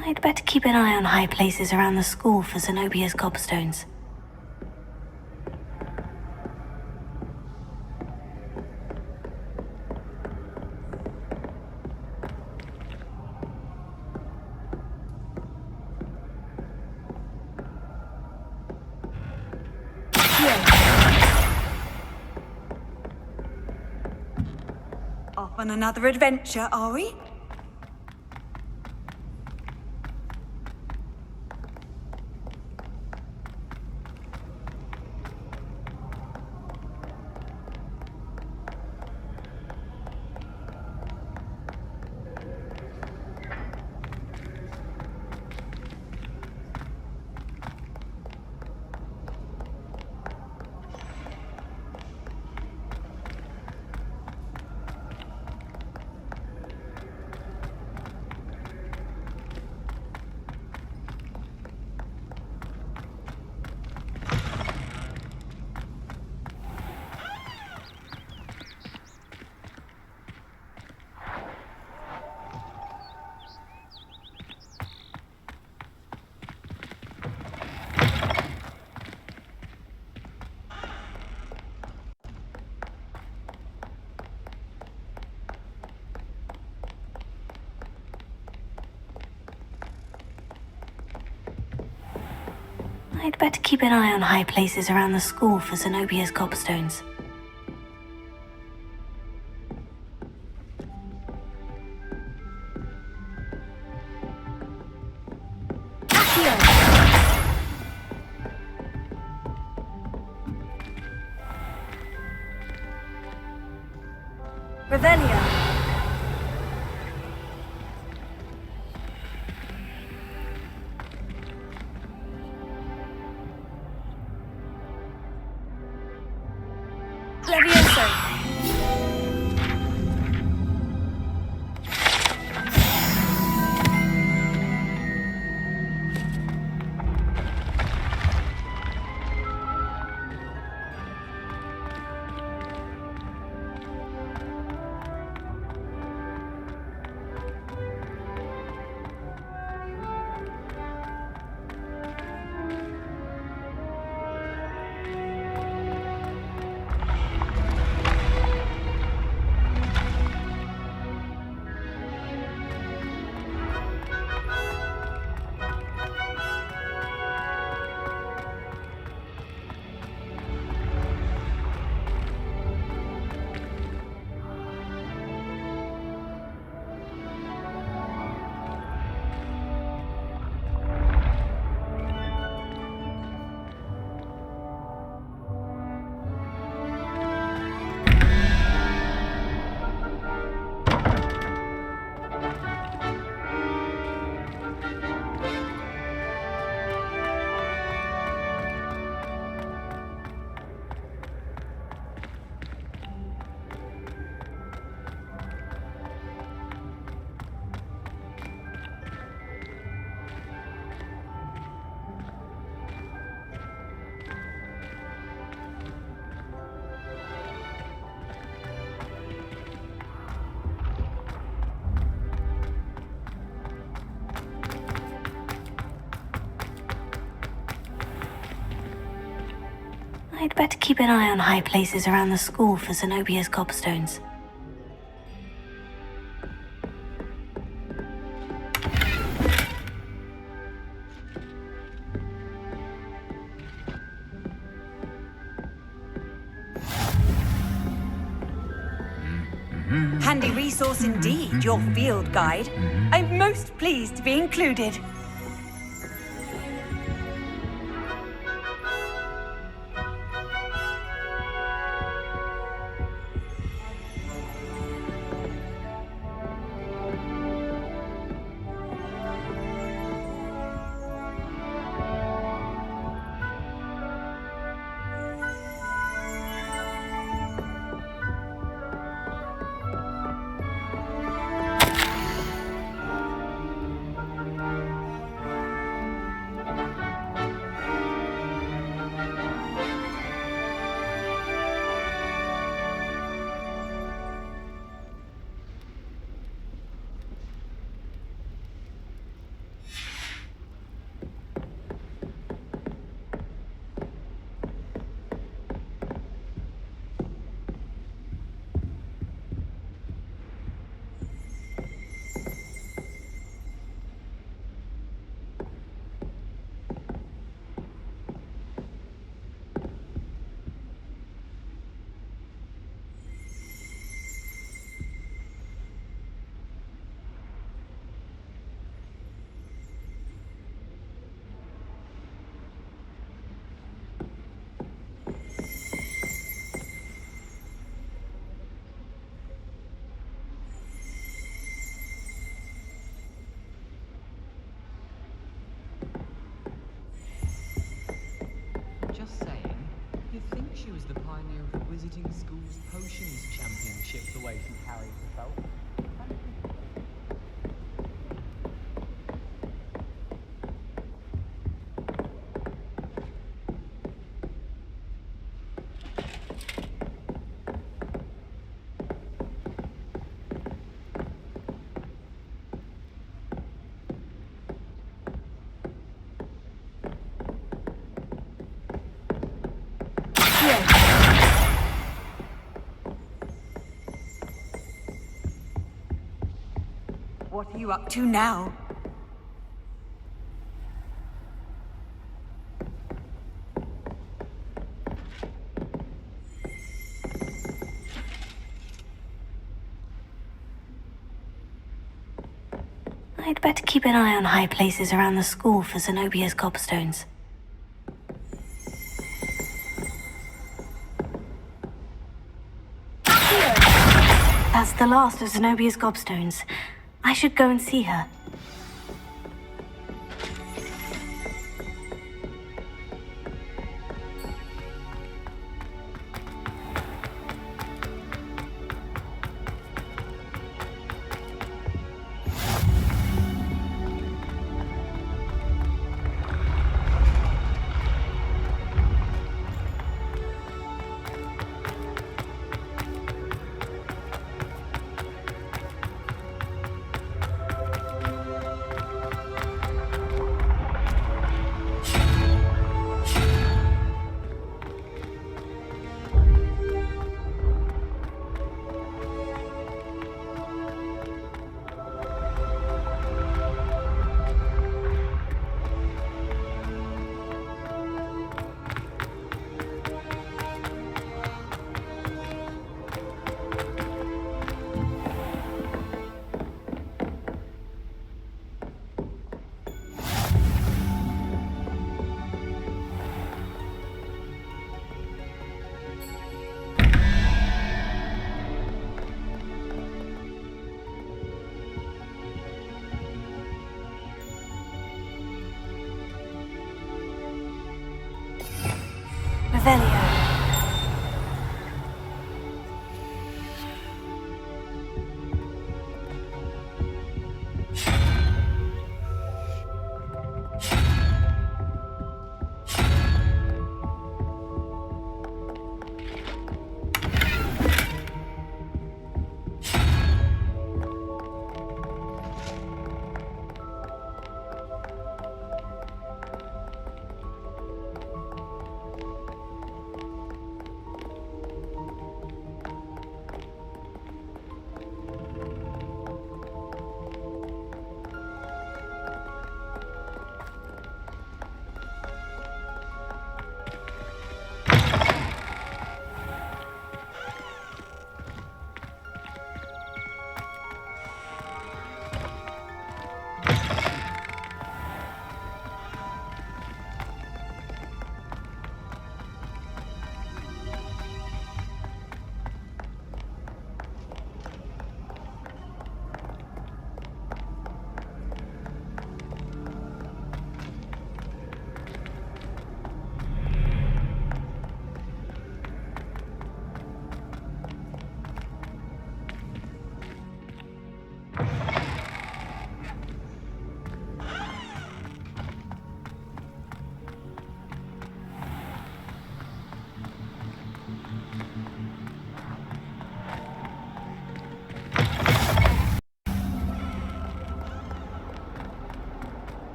I'd better keep an eye on high places around the school for Zenobia's cobstones. Off on another adventure, are we? I'd better keep an eye on high places around the school for Zenobia's cobstones. Revelia. Levioso. I'd better keep an eye on high places around the school for Zenobia's gobstones. Handy resource indeed, your field guide. I'm most pleased to be included. Just saying, you'd think she was the pioneer of the Wizarding School's Potions Championship the way she carries herself. What are you up to now? I'd better keep an eye on high places around the school for Zenobia's gobstones. That's the last of Zenobia's gobstones. I should go and see her.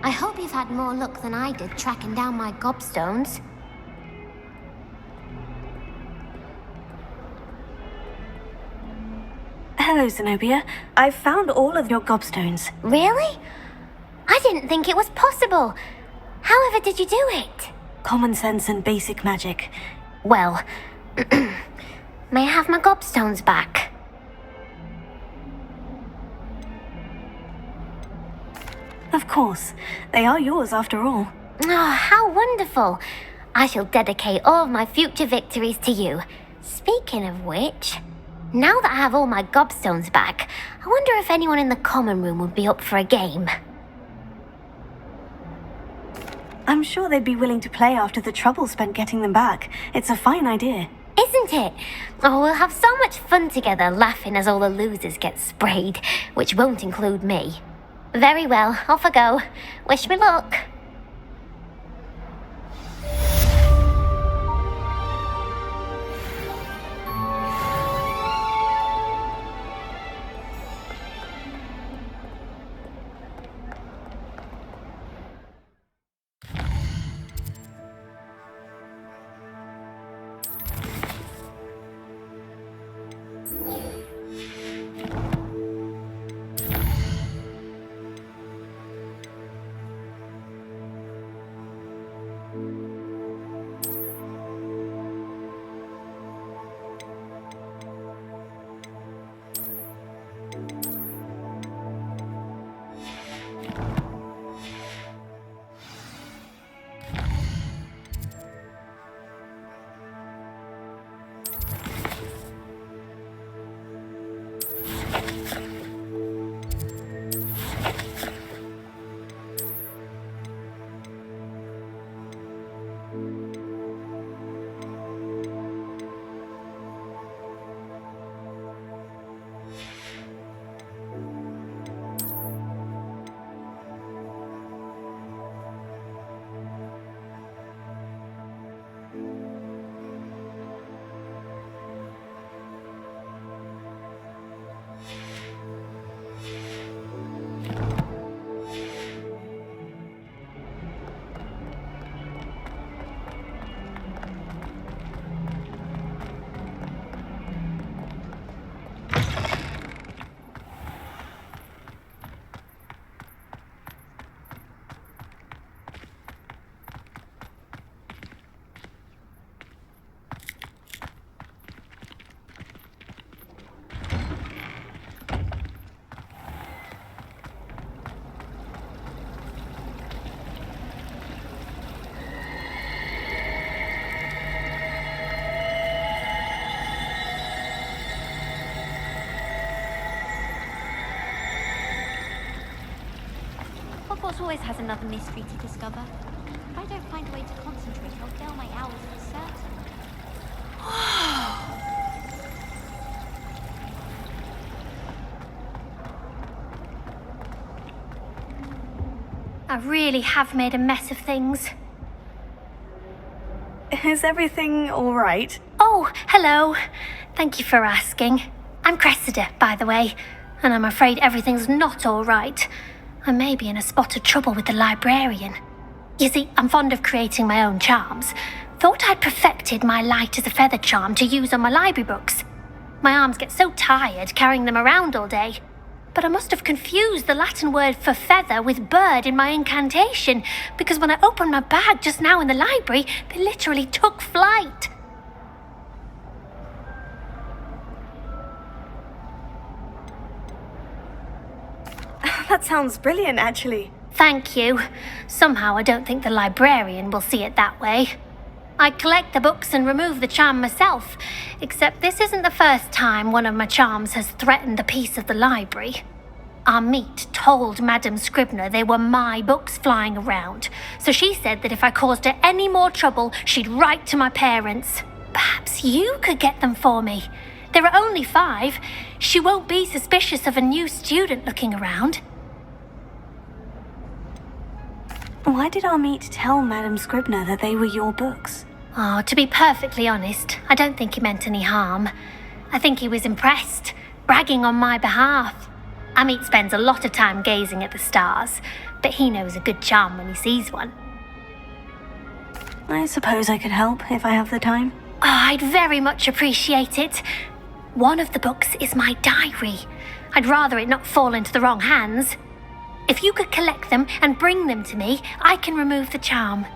I hope you've had more luck than I did tracking down my gobstones. Hello, Zenobia. I've found all of your gobstones. Really? I didn't think it was possible. However did you do it? Common sense and basic magic. Well, may I have my gobstones back? Of course. They are yours after all. Oh, how wonderful. I shall dedicate all of my future victories to you. Speaking of which, now that I have all my gobstones back, I wonder if anyone in the common room would be up for a game. I'm sure they'd be willing to play after the trouble spent getting them back. It's a fine idea. Isn't it? Oh, we'll have so much fun together laughing as all the losers get sprayed, which won't include me. Very well, off I go. Wish me luck. Hogwarts always has another mystery to discover. If I don't find a way to concentrate, I'll fail my hours for certain. I really have made a mess of things. Is everything all right? Oh, hello. Thank you for asking. I'm Cressida, by the way, and I'm afraid everything's not all right. I may be in a spot of trouble with the librarian. You see, I'm fond of creating my own charms. Thought I'd perfected my light as a feather charm to use on my library books. My arms get so tired carrying them around all day. But I must have confused the Latin word for feather with bird in my incantation, because when I opened my bag just now in the library, they literally took flight. That sounds brilliant, actually. Thank you. Somehow I don't think the librarian will see it that way. I collect the books and remove the charm myself, except this isn't the first time one of my charms has threatened the peace of the library. Our meet told Madame Scribner they were my books flying around, so she said that if I caused her any more trouble, she'd write to my parents. Perhaps you could get them for me. There are only 5. She won't be suspicious of a new student looking around. Why did our meet tell Madame Scribner that they were your books? Oh, to be perfectly honest, I don't think he meant any harm. I think he was impressed, bragging on my behalf. Amit spends a lot of time gazing at the stars, but he knows a good charm when he sees one. I suppose I could help if I have the time. Oh, I'd very much appreciate it. One of the books is my diary. I'd rather it not fall into the wrong hands. If you could collect them and bring them to me, I can remove the charm.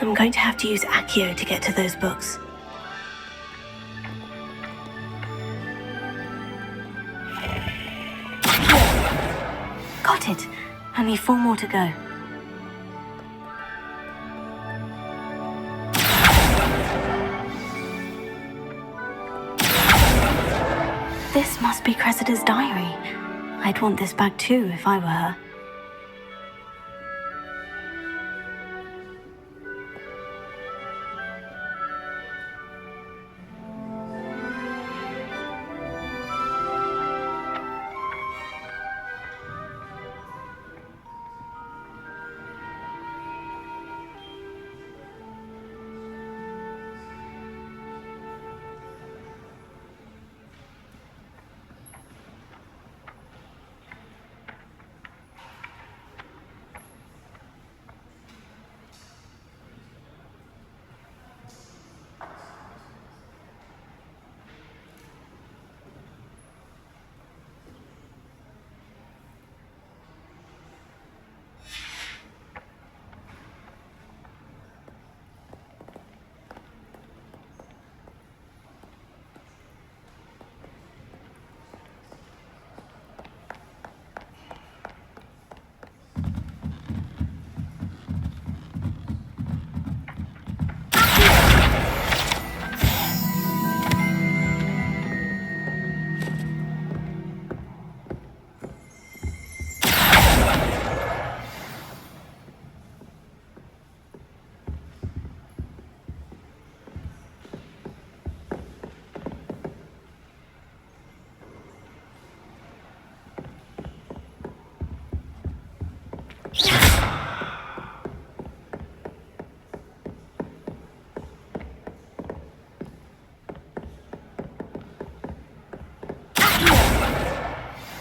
I'm going to have to use Accio to get to those books. Got it. Only 4 more to go. This must be Cressida's diary. I'd want this back too if I were her.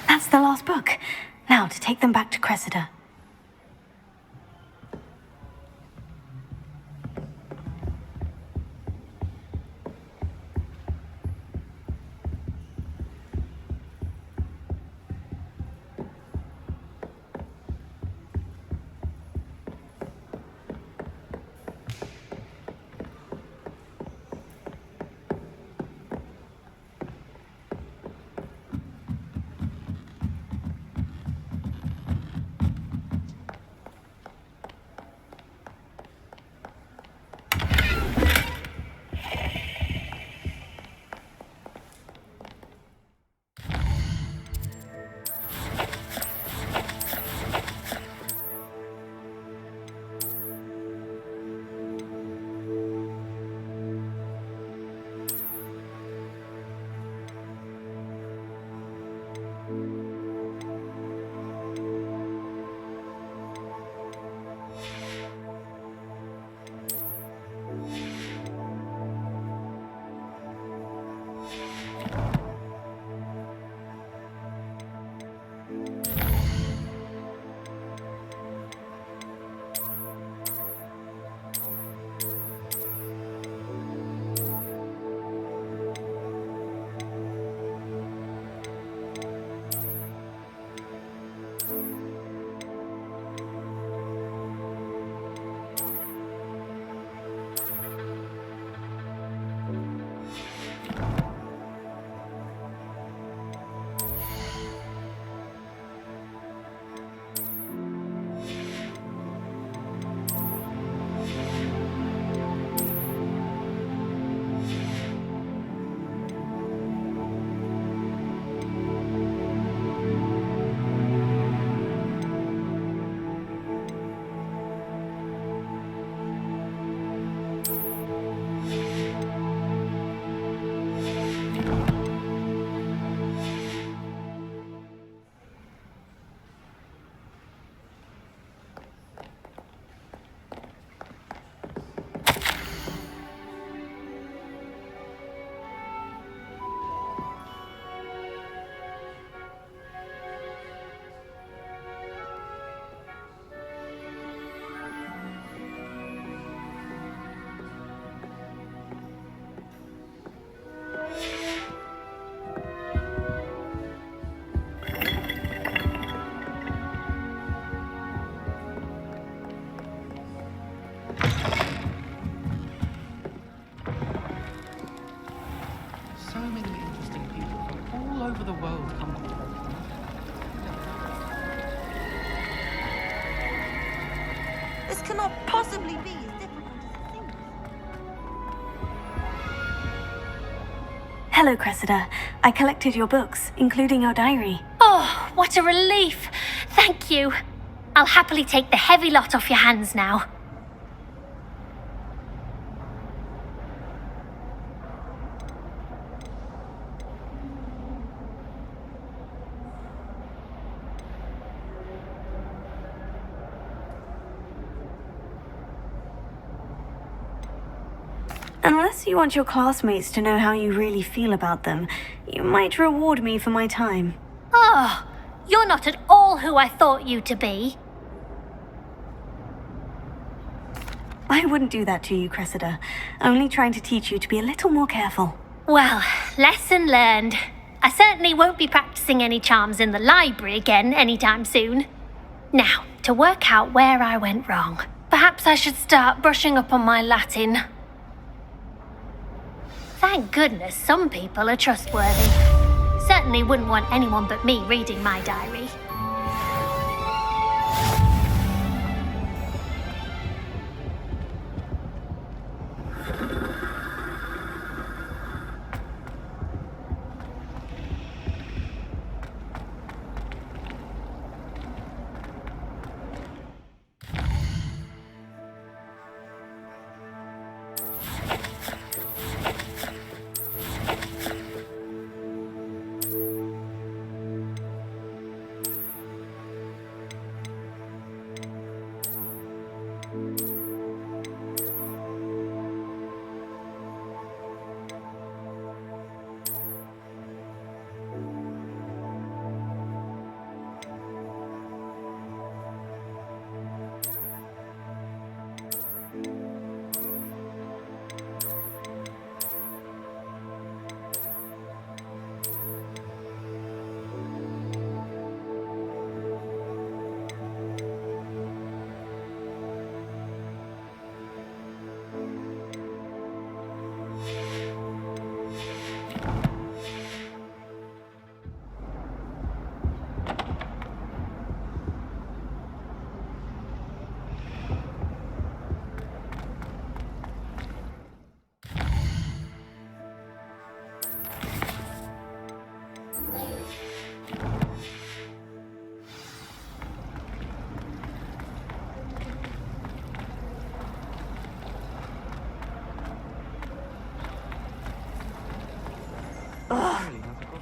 That's the last book. Now to take them back to Cressida. cannot possibly be as difficult as it seems. Hello, Cressida. I collected your books, including your diary. Oh, what a relief! Thank you. I'll happily take the heavy lot off your hands now. Unless you want your classmates to know how you really feel about them, you might reward me for my time. Oh, you're not at all who I thought you to be. I wouldn't do that to you, Cressida. Only trying to teach you to be a little more careful. Well, lesson learned. I certainly won't be practicing any charms in the library again anytime soon. Now, to work out where I went wrong. Perhaps I should start brushing up on my Latin. Thank goodness some people are trustworthy. Certainly wouldn't want anyone but me reading my diary.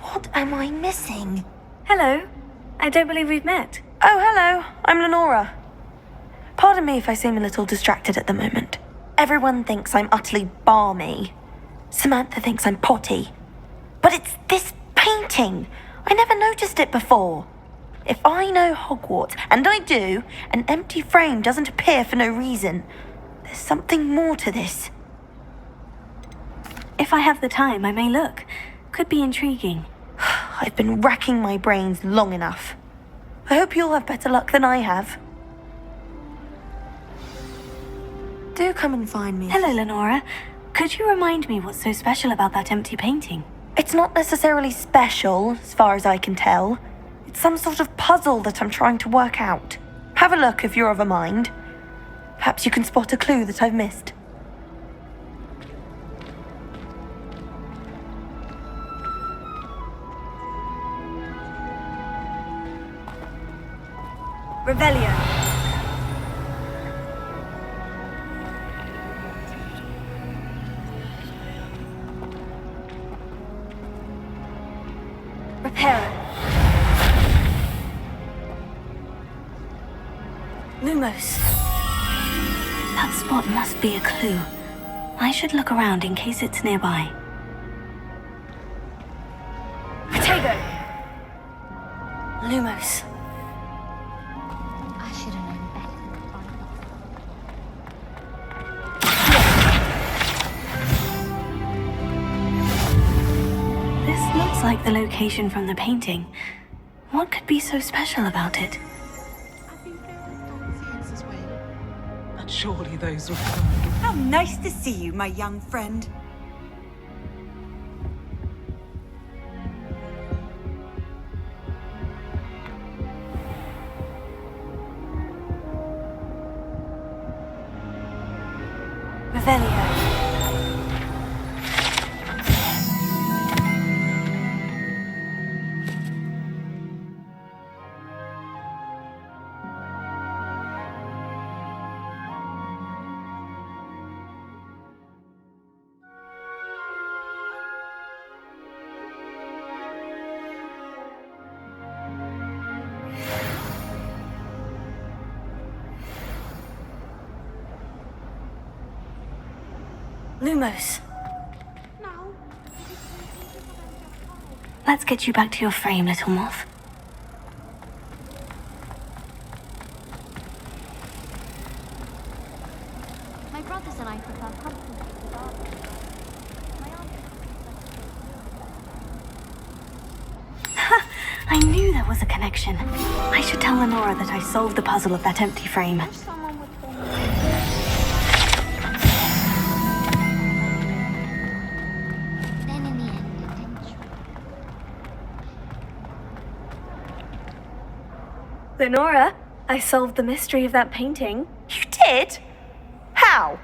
What am I missing? Hello. I don't believe we've met. Oh, hello. I'm Lenora. Pardon me if I seem a little distracted at the moment. Everyone thinks I'm utterly balmy. Samantha thinks I'm potty. But it's this painting. I never noticed it before. If I know Hogwarts, and I do, an empty frame doesn't appear for no reason. There's something more to this. If I have the time, I may look. Could be intriguing. I've been racking my brains long enough. I hope you'll have better luck than I have. Do come and find me. Hello, Lenora. Could you remind me what's so special about that empty painting? It's not necessarily special, as far as I can tell. It's some sort of puzzle that I'm trying to work out. Have a look if you're of a mind. Perhaps you can spot a clue that I've missed. Revelio. Reparo. Lumos. That spot must be a clue. I should look around in case it's nearby. Protego. Lumos. I should have known better than to find This looks like the location from the painting. What could be so special about it? But surely those will come. How nice to see you, my young friend. Revelio. Lumos. No. Let's get you back to your frame, little moth. My brothers and I prefer pumpkin cake to dark. My aunt I knew there was a connection. I should tell Lenora that I solved the puzzle of that empty frame. Then in the end, it didn't show. Lenora, I solved the mystery of that painting. You did? How?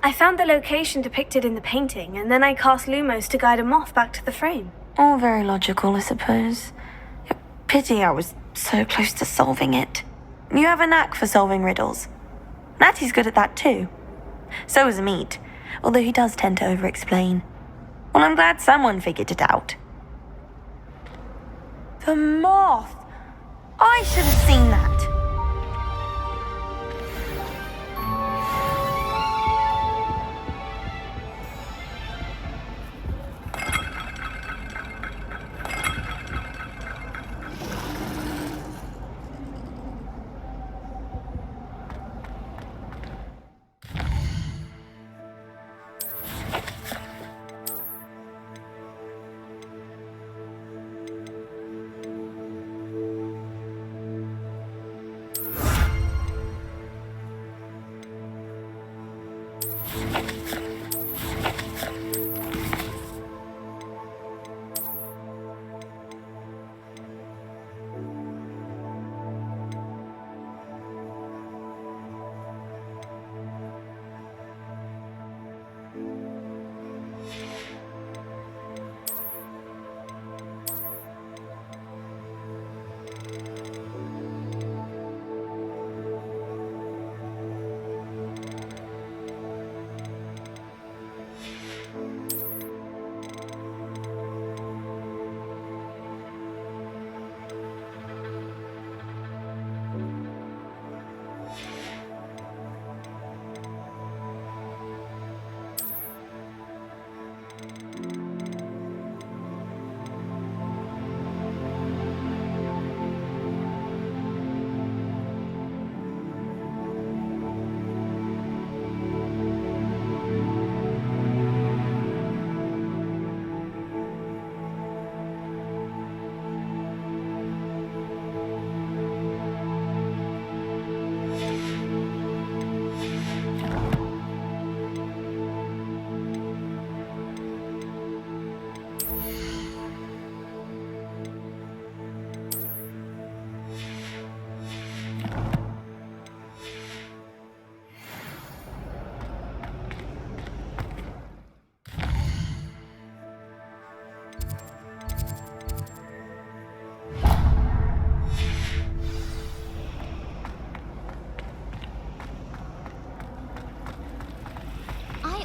I found the location depicted in the painting, and then I cast Lumos to guide a moth back to the frame. All very logical, I suppose. Pity I was so close to solving it. You have a knack for solving riddles. Natty's good at that too. So is Meat, although he does tend to over-explain. Well, I'm glad someone figured it out. The moth! I should have seen that.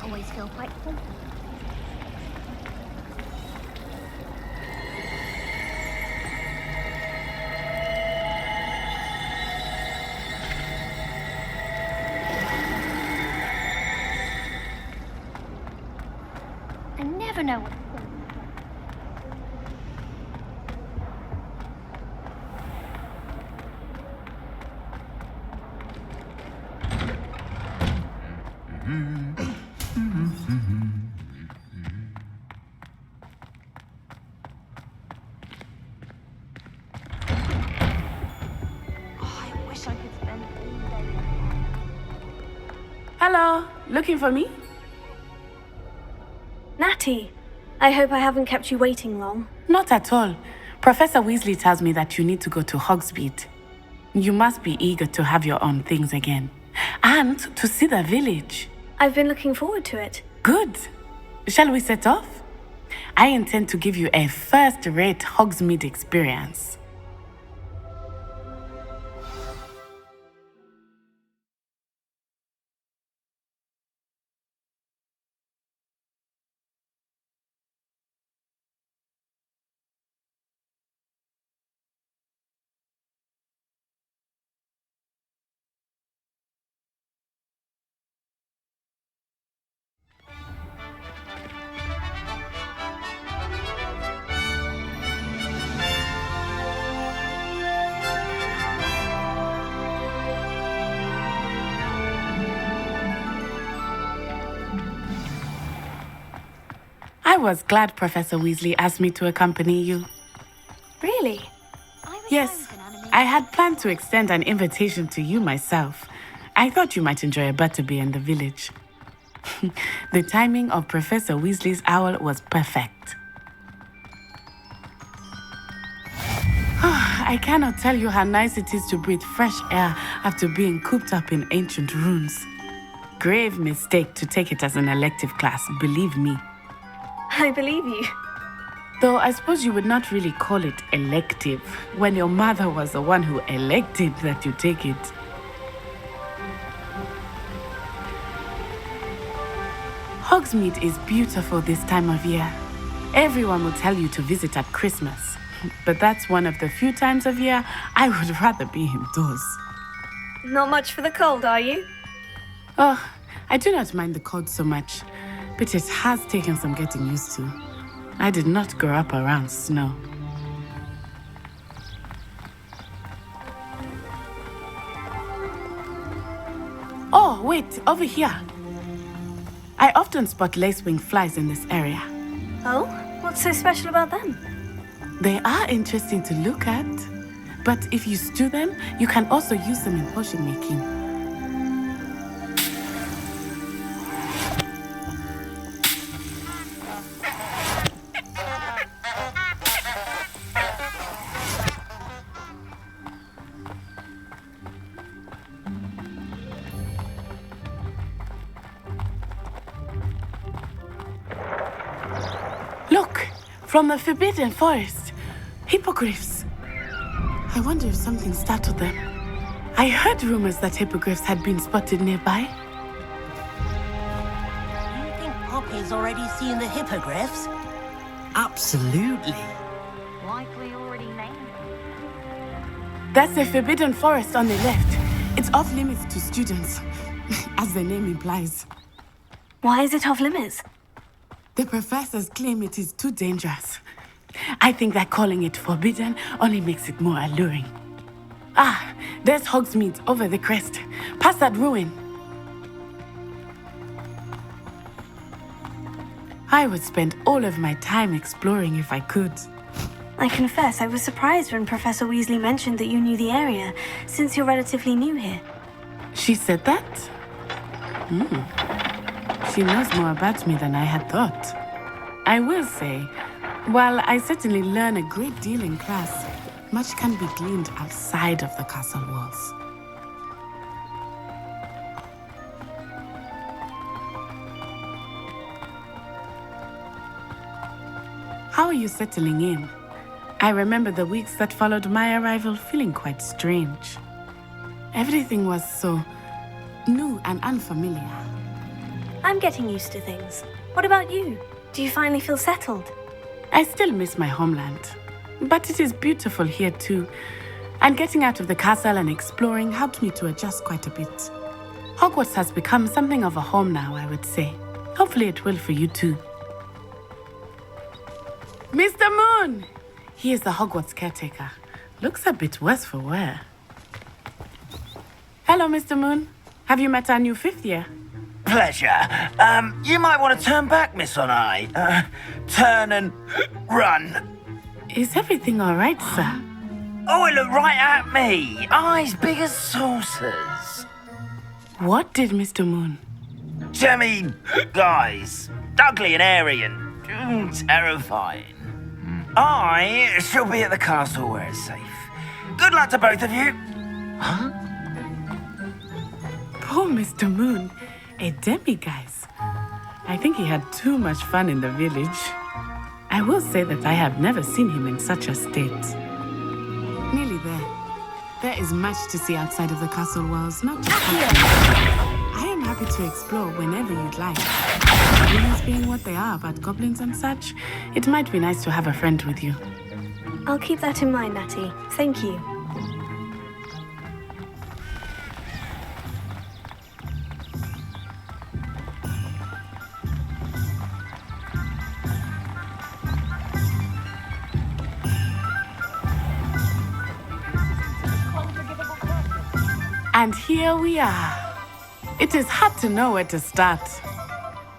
always feel quite full. I never know what to think. Hello, looking for me? Natty, I hope I haven't kept you waiting long. Not at all. Professor Weasley tells me that you need to go to Hogsmeade. You must be eager to have your own things again. And to see the village. I've been looking forward to it. Good. Shall we set off? I intend to give you a first-rate Hogsmeade experience. I was glad Professor Weasley asked me to accompany you. Really? Yes, I had planned to extend an invitation to you myself. I thought you might enjoy a butterbeer in the village. The timing of Professor Weasley's owl was perfect. I cannot tell you how nice it is to breathe fresh air after being cooped up in ancient runes. Grave mistake to take it as an elective class, believe me. I believe you. Though I suppose you would not really call it elective when your mother was the one who elected that you take it. Hogsmeade is beautiful this time of year. Everyone will tell you to visit at Christmas, but that's one of the few times of year I would rather be indoors. Not much for the cold, are you? Oh, I do not mind the cold so much, but it has taken some getting used to. I did not grow up around snow. Oh, wait, over here. I often spot lacewing flies in this area. Oh? What's so special about them? They are interesting to look at, but if you stew them, you can also use them in potion making. Look, from the Forbidden Forest, hippogriffs. I wonder if something startled them. I heard rumors that hippogriffs had been spotted nearby. You think Poppy's already seen the hippogriffs? Absolutely. Like we already named. That's the Forbidden Forest on the left. It's off limits to students, as the name implies. Why is it off limits? The professors claim it is too dangerous. I think that calling it forbidden only makes it more alluring. Ah, there's Hogsmeade over the crest, past that ruin. I would spend all of my time exploring if I could. I confess I was surprised when Professor Weasley mentioned that you knew the area, since you're relatively new here. She said that? She knows more about me than I had thought. I will say, while I certainly learn a great deal in class, much can be gleaned outside of the castle walls. How are you settling in? I remember the weeks that followed my arrival feeling quite strange. Everything was so new and unfamiliar. I'm getting used to things. What about you? Do you finally feel settled? I still miss my homeland, but it is beautiful here too. And getting out of the castle and exploring helped me to adjust quite a bit. Hogwarts has become something of a home now, I would say. Hopefully it will for you too. Mr. Moon! He is the Hogwarts caretaker. Looks a bit worse for wear. Hello, Mr. Moon. Have you met our new fifth year? Pleasure. You might want to turn back, Miss On Eye. Turn and run. Is everything all right, sir? Oh, it looked right at me. Eyes big as saucers. What did Mr. Moon? Jemmy, guys. Ugly and airy and terrifying. I shall be at the castle where it's safe. Good luck to both of you. Poor Mr. Moon, a demiguise. I think he had too much fun in the village. I will say that I have never seen him in such a state. Nearly there. There is much to see outside of the castle walls, not just I am happy to explore whenever you'd like. Rumors being what they are about goblins and such, it might be nice to have a friend with you. I'll keep that in mind, Natty. Thank you. And here we are. It is hard to know where to start.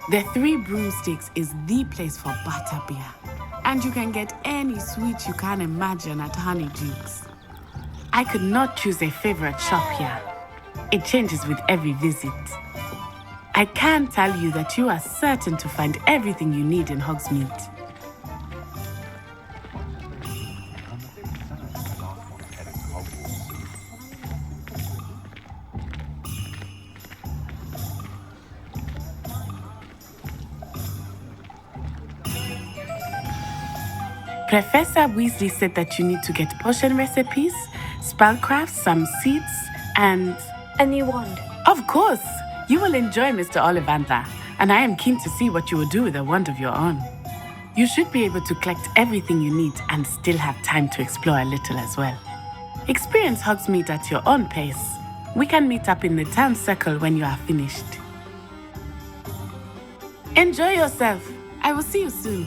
The Three Broomsticks is the place for butterbeer. And you can get any sweet you can imagine at Honeydukes. I could not choose a favorite shop here. It changes with every visit. I can tell you that you are certain to find everything you need in Hogsmeade. Professor Weasley said that you need to get potion recipes, spellcrafts, some seeds, and... a new wand. Of course! You will enjoy Mr. Ollivander, and I am keen to see what you will do with a wand of your own. You should be able to collect everything you need and still have time to explore a little as well. Experience Hogsmeade at your own pace. We can meet up in the town circle when you are finished. Enjoy yourself. I will see you soon.